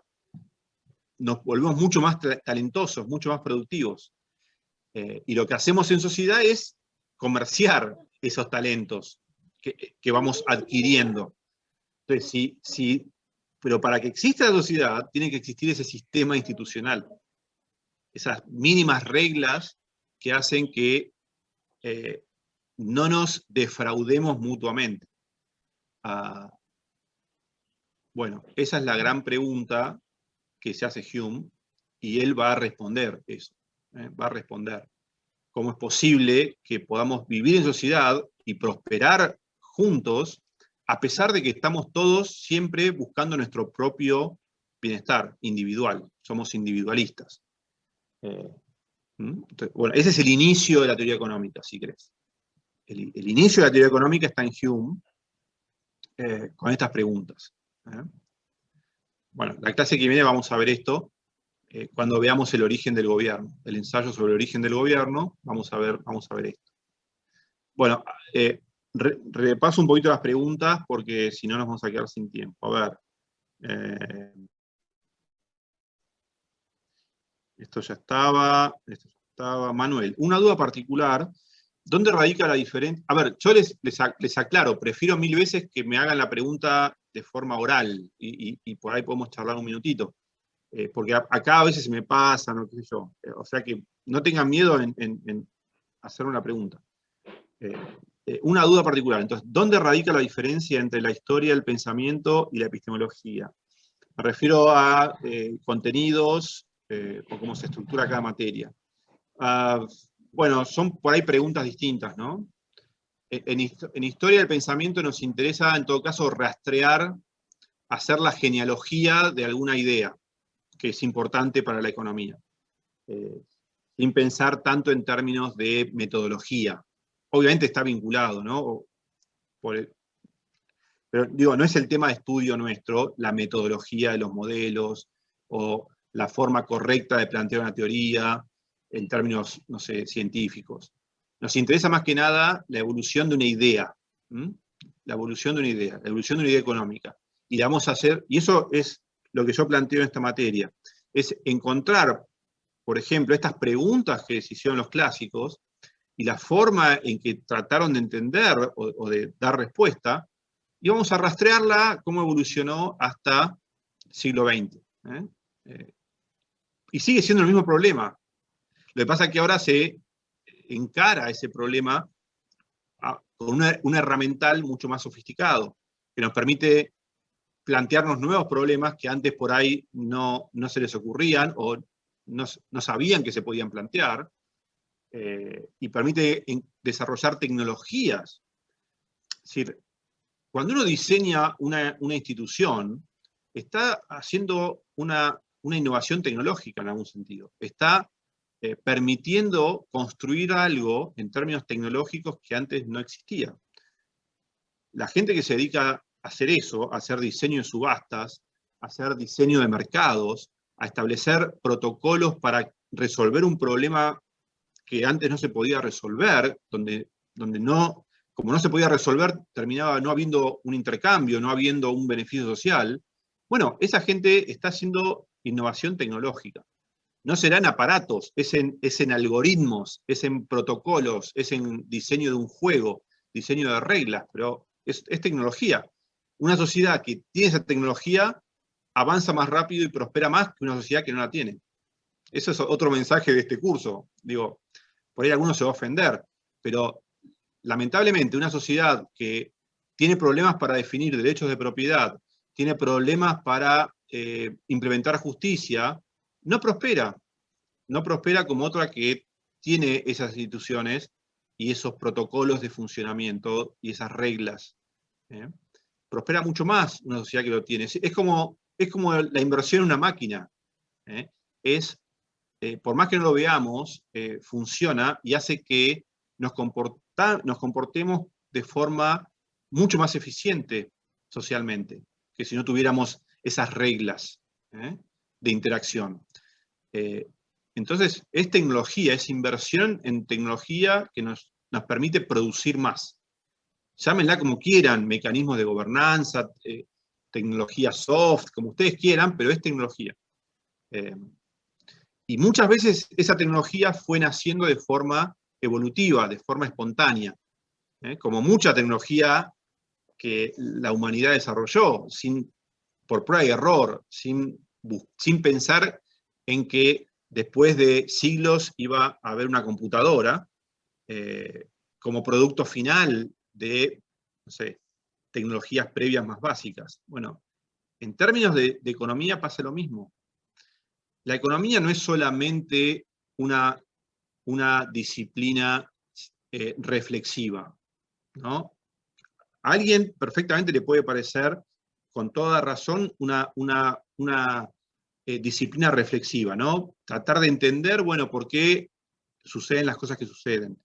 nos volvemos mucho más talentosos, mucho más productivos. Y lo que hacemos en sociedad es comerciar esos talentos que vamos adquiriendo. Entonces, pero para que exista la sociedad, tiene que existir ese sistema institucional. Esas mínimas reglas que hacen que no nos defraudemos mutuamente. Bueno, esa es la gran pregunta que se hace Hume, y él va a responder eso. Va a responder cómo es posible que podamos vivir en sociedad y prosperar juntos, a pesar de que estamos todos siempre buscando nuestro propio bienestar individual. Somos individualistas. Entonces, bueno, ese es el inicio de la teoría económica, si querés. El inicio de la teoría económica está en Hume, con estas preguntas. Bueno, la clase que viene vamos a ver esto, cuando veamos el origen del gobierno, el ensayo sobre el origen del gobierno, vamos a ver esto. Bueno, repaso un poquito las preguntas, porque si no nos vamos a quedar sin tiempo. A ver. Esto ya estaba. estaba Manuel. Una duda particular, ¿dónde radica la diferencia? A ver, yo les aclaro, prefiero 1000 veces que me hagan la pregunta de forma oral, y por ahí podemos charlar un minutito. Porque acá a veces se me pasa, no qué sé yo. O sea que no tengan miedo en hacer una pregunta. Una duda particular. Entonces, ¿dónde radica la diferencia entre la historia del pensamiento y la epistemología? Me refiero a contenidos o cómo se estructura cada materia. Bueno, son por ahí preguntas distintas, ¿no? En historia del pensamiento nos interesa, en todo caso, rastrear, hacer la genealogía de alguna idea que es importante para la economía, sin pensar tanto en términos de metodología. Obviamente está vinculado, ¿no? Pero digo, no es el tema de estudio nuestro, la metodología de los modelos, o la forma correcta de plantear una teoría, en términos, no sé, científicos. Nos interesa más que nada la evolución de una idea, la evolución de una idea económica. Y la vamos a hacer, y eso es lo que yo planteo en esta materia, es encontrar, por ejemplo, estas preguntas que se hicieron los clásicos, y la forma en que trataron de entender o de dar respuesta, y vamos a rastrearla cómo evolucionó hasta el siglo XX. Y sigue siendo el mismo problema. Lo que pasa es que ahora se encara ese problema con un herramental mucho más sofisticado, que nos permite plantearnos nuevos problemas que antes por ahí no se les ocurrían o no sabían que se podían plantear, y permite desarrollar tecnologías. Es decir, cuando uno diseña una institución, está haciendo una innovación tecnológica en algún sentido. Está permitiendo construir algo en términos tecnológicos que antes no existía. La gente que se dedica a hacer eso, a hacer diseño de subastas, a hacer diseño de mercados, a establecer protocolos para resolver un problema que antes no se podía resolver, donde como no se podía resolver, terminaba no habiendo un intercambio, no habiendo un beneficio social. Bueno, esa gente está haciendo innovación tecnológica. No será en aparatos, es en algoritmos, es en protocolos, es en diseño de un juego, diseño de reglas, pero es tecnología. Una sociedad que tiene esa tecnología avanza más rápido y prospera más que una sociedad que no la tiene. Eso es otro mensaje de este curso. Digo, por ahí alguno se va a ofender, pero lamentablemente una sociedad que tiene problemas para definir derechos de propiedad, tiene problemas para implementar justicia, no prospera como otra que tiene esas instituciones y esos protocolos de funcionamiento y esas reglas. Prospera mucho más una sociedad que lo tiene. Es como la inversión en una máquina. Por más que no lo veamos, funciona y hace que nos comportemos de forma mucho más eficiente socialmente, que si no tuviéramos esas reglas de interacción. Entonces, es tecnología, es inversión en tecnología que nos permite producir más. Llámenla como quieran, mecanismos de gobernanza, tecnología soft, como ustedes quieran, pero es tecnología. Y muchas veces esa tecnología fue naciendo de forma evolutiva, de forma espontánea, como mucha tecnología que la humanidad desarrolló, por prueba y error, sin pensar en que después de siglos iba a haber una computadora como producto final de, no sé, tecnologías previas más básicas. Bueno, en términos de economía pasa lo mismo. La economía no es solamente una disciplina reflexiva, ¿no? A alguien perfectamente le puede parecer, con toda razón, una disciplina reflexiva, ¿no? Tratar de entender, bueno, por qué suceden las cosas que suceden.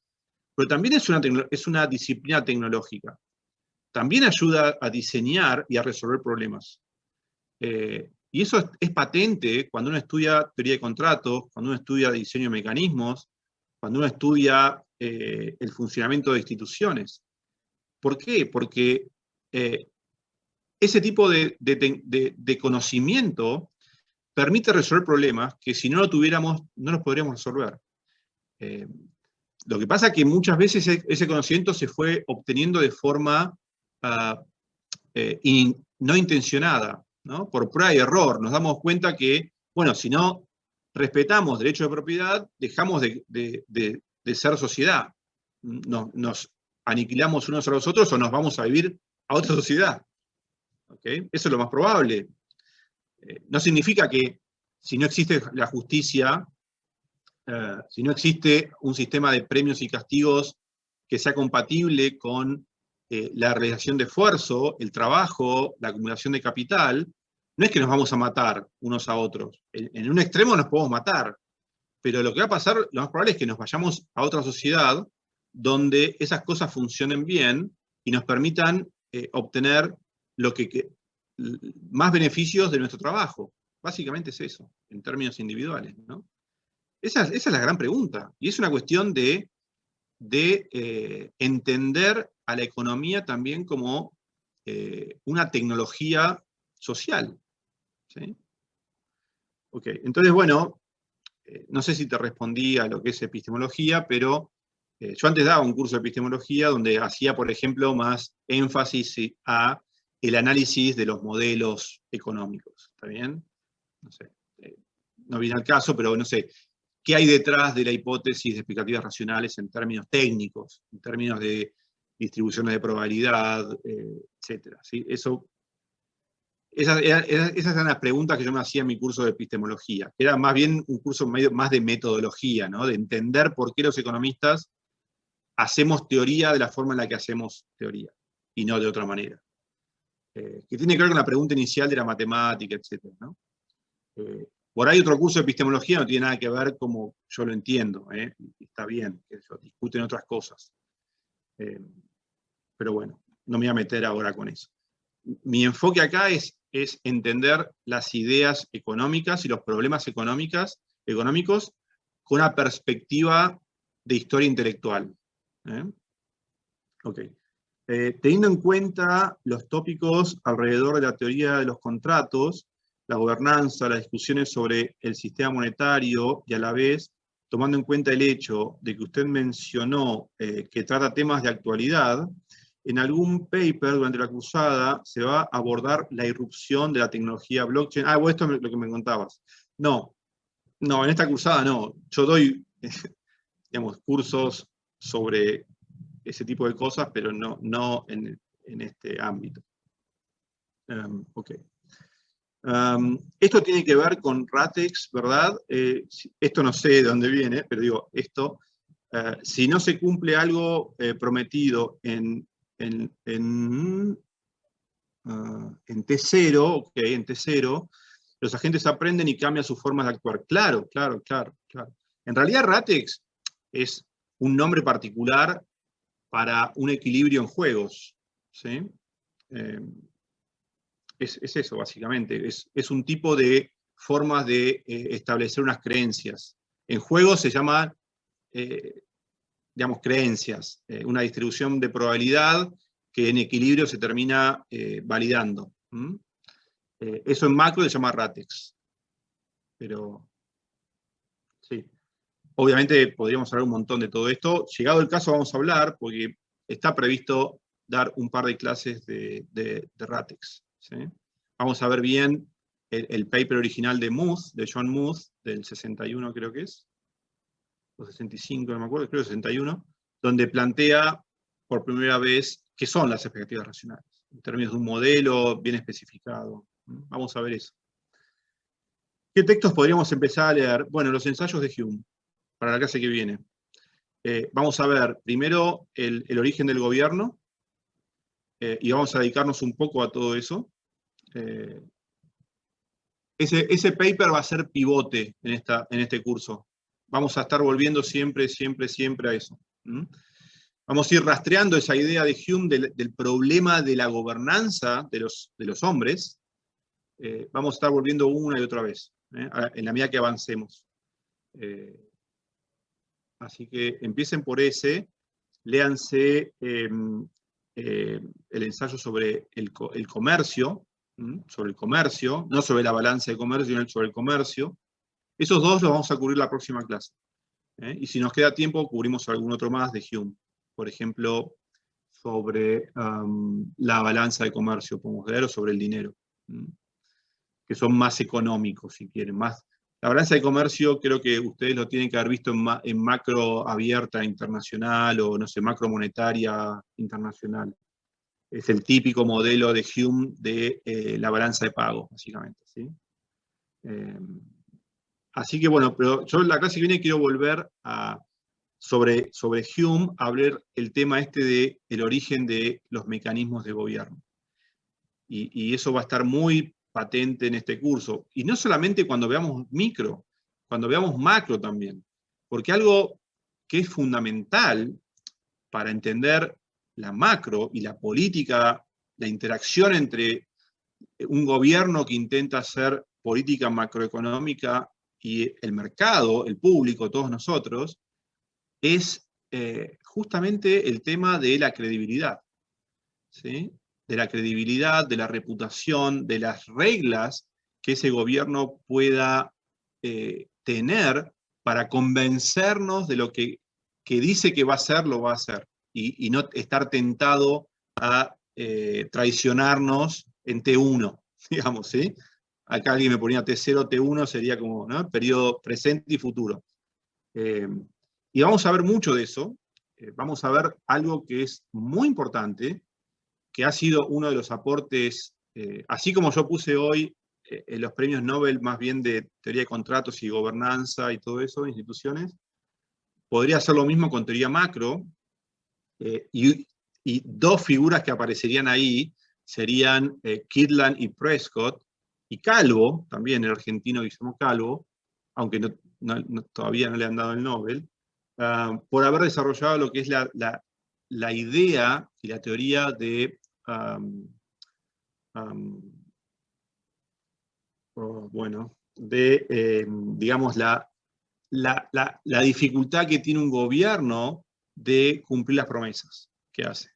Pero también es una disciplina tecnológica. También ayuda a diseñar y a resolver problemas. Y eso es patente cuando uno estudia teoría de contratos, cuando uno estudia diseño de mecanismos, cuando uno estudia el funcionamiento de instituciones. ¿Por qué? Porque ese tipo de conocimiento permite resolver problemas que si no lo tuviéramos, no los podríamos resolver. Lo que pasa es que muchas veces ese conocimiento se fue obteniendo de forma no intencionada, ¿no? Por prueba y error. Nos damos cuenta que, bueno, si no respetamos derechos de propiedad, dejamos de ser sociedad. Nos aniquilamos unos a los otros o nos vamos a vivir a otra sociedad. ¿Okay? Eso es lo más probable. No significa que si no existe la justicia, si no existe un sistema de premios y castigos que sea compatible con la realización de esfuerzo, el trabajo, la acumulación de capital, no es que nos vamos a matar unos a otros. En un extremo nos podemos matar, pero lo que va a pasar, lo más probable es que nos vayamos a otra sociedad donde esas cosas funcionen bien y nos permitan obtener más beneficios de nuestro trabajo. Básicamente es eso, en términos individuales, ¿no? Esa es la gran pregunta, y es una cuestión de entender a la economía también como una tecnología social. ¿Sí? Ok, entonces, bueno, no sé si te respondí a lo que es epistemología, pero yo antes daba un curso de epistemología donde hacía, por ejemplo, más énfasis a el análisis de los modelos económicos. ¿Está bien? No sé, no viene al caso, pero no sé, ¿qué hay detrás de la hipótesis de expectativas racionales en términos técnicos, en términos de distribuciones de probabilidad, etcétera? ¿Sí? Esas eran las preguntas que yo me hacía en mi curso de epistemología. Era más bien un curso más de metodología, ¿no? De entender por qué los economistas hacemos teoría de la forma en la que hacemos teoría, y no de otra manera. Que tiene que ver con la pregunta inicial de la matemática, etcétera, ¿no? Por ahí otro curso de epistemología no tiene nada que ver como yo lo entiendo, está bien, que discuten otras cosas. Pero bueno, no me voy a meter ahora con eso. Mi enfoque acá es entender las ideas económicas y los problemas económicos con una perspectiva de historia intelectual. Ok. Teniendo en cuenta los tópicos alrededor de la teoría de los contratos, la gobernanza, las discusiones sobre el sistema monetario y a la vez tomando en cuenta el hecho de que usted mencionó que trata temas de actualidad, en algún paper durante la cursada se va a abordar la irrupción de la tecnología blockchain. Ah, bueno, esto es lo que me contabas. No, en esta cursada no. Yo doy, digamos, cursos sobre ese tipo de cosas, pero no en este ámbito. Ok. Esto tiene que ver con Ratex, ¿verdad? Esto no sé de dónde viene, pero digo, esto, si no se cumple algo prometido en T0, ok, en T0, los agentes aprenden y cambian sus formas de actuar. Claro. En realidad Ratex es un nombre particular para un equilibrio en juegos, ¿sí? Es eso, básicamente. Es un tipo de formas de establecer unas creencias. En juegos se llama, digamos, creencias. Una distribución de probabilidad que en equilibrio se termina validando. Eso en macro se llama Ratex. Pero, sí. Obviamente podríamos hablar un montón de todo esto. Llegado el caso vamos a hablar, porque está previsto dar un par de clases de Ratex. ¿Sí? Vamos a ver bien el paper original de Muth, de John Muth, del 61 creo que es, o 65, no me acuerdo, creo que 61, donde plantea por primera vez qué son las expectativas racionales, en términos de un modelo bien especificado. Vamos a ver eso. ¿Qué textos podríamos empezar a leer? Bueno, los ensayos de Hume, para la clase que viene. Vamos a ver primero el origen del gobierno, y vamos a dedicarnos un poco a todo eso. Ese paper va a ser pivote en este curso. Vamos a estar volviendo siempre a eso. Vamos a ir rastreando esa idea de Hume del problema de la gobernanza de los hombres. Vamos a estar volviendo una y otra vez, en la medida que avancemos. Así que empiecen por ese, léanse el ensayo sobre el comercio, no sobre la balanza de comercio, sino sobre el comercio. Esos dos los vamos a cubrir la próxima clase. Y si nos queda tiempo, cubrimos algún otro más de Hume. Por ejemplo, sobre la balanza de comercio, podemos ver, o sobre el dinero, que son más económicos, si quieren. La balanza de comercio creo que ustedes lo tienen que haber visto en macro abierta internacional, o no sé, macro monetaria internacional. Es el típico modelo de Hume de la balanza de pagos, básicamente, ¿sí? Así que bueno, pero yo en la clase que viene quiero volver sobre Hume, a ver el tema de el origen de los mecanismos de gobierno. Y eso va a estar muy patente en este curso. Y no solamente cuando veamos micro, cuando veamos macro también. Porque algo que es fundamental para entender la macro y la política, la interacción entre un gobierno que intenta hacer política macroeconómica y el mercado, el público, todos nosotros, es justamente el tema de la credibilidad, ¿sí? De la credibilidad, de la reputación, de las reglas que ese gobierno pueda tener para convencernos de lo que dice que va a hacer, lo va a hacer, y no estar tentado a traicionarnos en T1, digamos, ¿sí? Acá alguien me ponía T0, T1 sería como, ¿no? Periodo presente y futuro. Y vamos a ver mucho de eso. Vamos a ver algo que es muy importante, que ha sido uno de los aportes, así como yo puse hoy en los premios Nobel más bien de teoría de contratos y gobernanza y todo eso, instituciones, podría hacer lo mismo con teoría macro, y dos figuras que aparecerían ahí serían Kirtland y Prescott, y Calvo, también el argentino Guillermo Calvo, aunque todavía no le han dado el Nobel, por haber desarrollado lo que es la idea y la teoría de digamos, la dificultad que tiene un gobierno de cumplir las promesas que hace.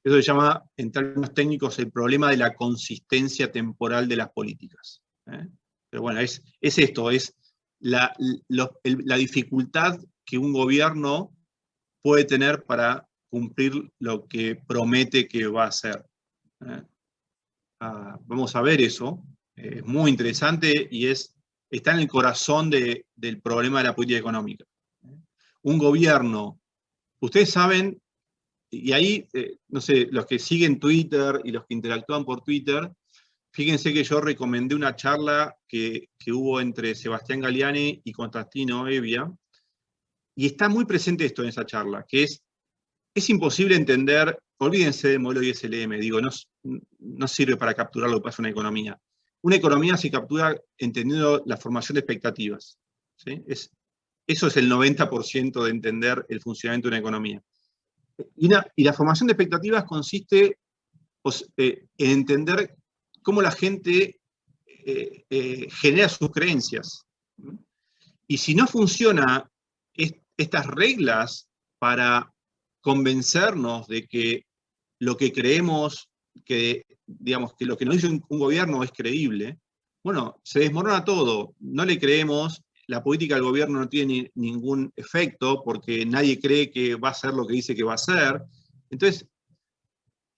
Eso se llama, en términos técnicos, el problema de la consistencia temporal de las políticas. Pero bueno, es esto, es la dificultad que un gobierno puede tener para cumplir lo que promete que va a hacer. Vamos a ver eso. Es muy interesante y está en el corazón del problema de la política económica. Un gobierno, ustedes saben, y ahí, no sé, los que siguen Twitter y los que interactúan por Twitter, fíjense que yo recomendé una charla que hubo entre Sebastián Galiani y Constantino Evia, y está muy presente esto en esa charla, que es imposible entender, olvídense del modelo ISLM, digo, no sirve para capturar lo que pasa en una economía. Una economía se captura entendiendo la formación de expectativas, ¿sí? Eso es el 90% de entender el funcionamiento de una economía. Y la formación de expectativas consiste en entender cómo la gente genera sus creencias. Y si no funciona estas reglas para convencernos de que lo que creemos, digamos, que lo que nos dice un gobierno es creíble, bueno, se desmorona todo. No le creemos, la política del gobierno no tiene ningún efecto porque nadie cree que va a hacer lo que dice que va a hacer. Entonces,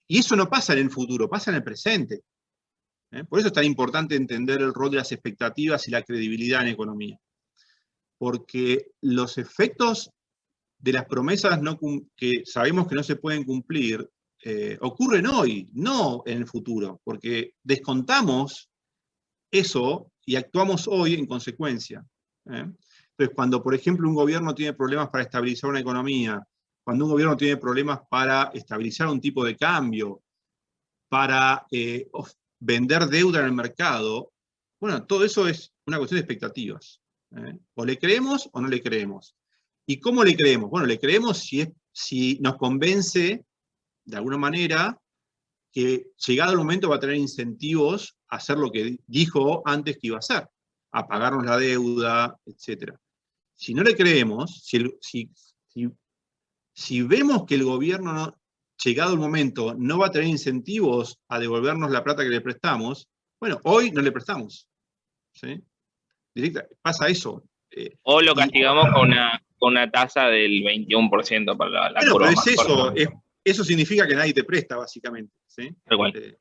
y eso no pasa en el futuro, pasa en el presente. Por eso es tan importante entender el rol de las expectativas y la credibilidad en economía. Porque los efectos de las promesas que sabemos que no se pueden cumplir, ocurren hoy, no en el futuro, porque descontamos eso y actuamos hoy en consecuencia. Entonces, cuando, por ejemplo, un gobierno tiene problemas para estabilizar una economía, cuando un gobierno tiene problemas para estabilizar un tipo de cambio, para vender deuda en el mercado, bueno, todo eso es una cuestión de expectativas. O le creemos o no le creemos. ¿Y cómo le creemos? Bueno, le creemos si nos convence, de alguna manera, que llegado el momento va a tener incentivos a hacer lo que dijo antes que iba a hacer, a pagarnos la deuda, etc. Si no le creemos, si vemos que el gobierno, llegado el momento, no va a tener incentivos a devolvernos la plata que le prestamos, bueno, hoy no le prestamos, ¿sí? pasa eso. O lo castigamos con una tasa del 21% para la Bueno, curva pero es más eso, corta. eso significa que nadie te presta, básicamente. ¿Sí? Tal cual.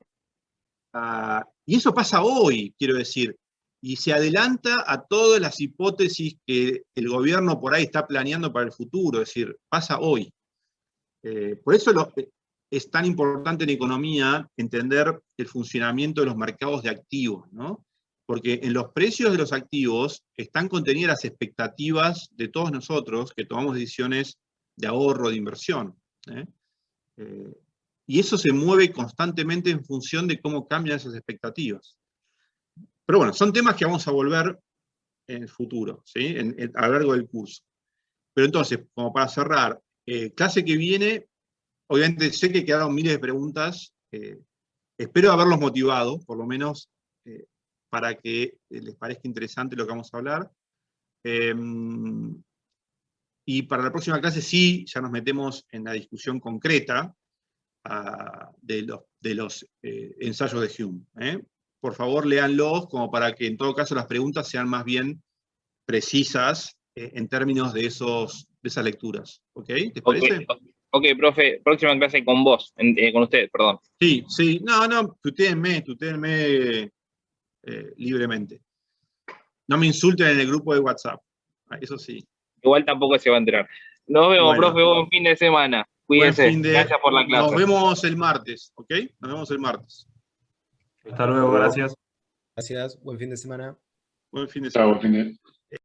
Y eso pasa hoy, quiero decir, y se adelanta a todas las hipótesis que el gobierno por ahí está planeando para el futuro, es decir, pasa hoy. Por eso es tan importante en economía entender el funcionamiento de los mercados de activos, ¿no? Porque en los precios de los activos están contenidas las expectativas de todos nosotros que tomamos decisiones de ahorro, de inversión. Y eso se mueve constantemente en función de cómo cambian esas expectativas. Pero bueno, son temas que vamos a volver en el futuro, ¿sí? A lo largo del curso. Pero entonces, como para cerrar, clase que viene, obviamente sé que quedaron miles de preguntas, espero haberlos motivado, por lo menos para que les parezca interesante lo que vamos a hablar. Y para la próxima clase sí, ya nos metemos en la discusión concreta de los ensayos de Hume. Por favor, léanlos como para que en todo caso las preguntas sean más bien precisas en términos de esas lecturas. ¿Ok? ¿Les parece? Ok, profe, próxima clase con vos, con usted, perdón. Sí, no, tutéenme libremente. No me insulten en el grupo de WhatsApp, eso sí. Igual tampoco se va a enterar. Nos vemos, Bueno. profe, buen fin de semana. Cuídense. Gracias por la clase. Nos vemos el martes, ¿ok? Nos vemos el martes. Hasta luego, gracias. Gracias, buen fin de semana. Buen fin de semana. Chao, buen fin de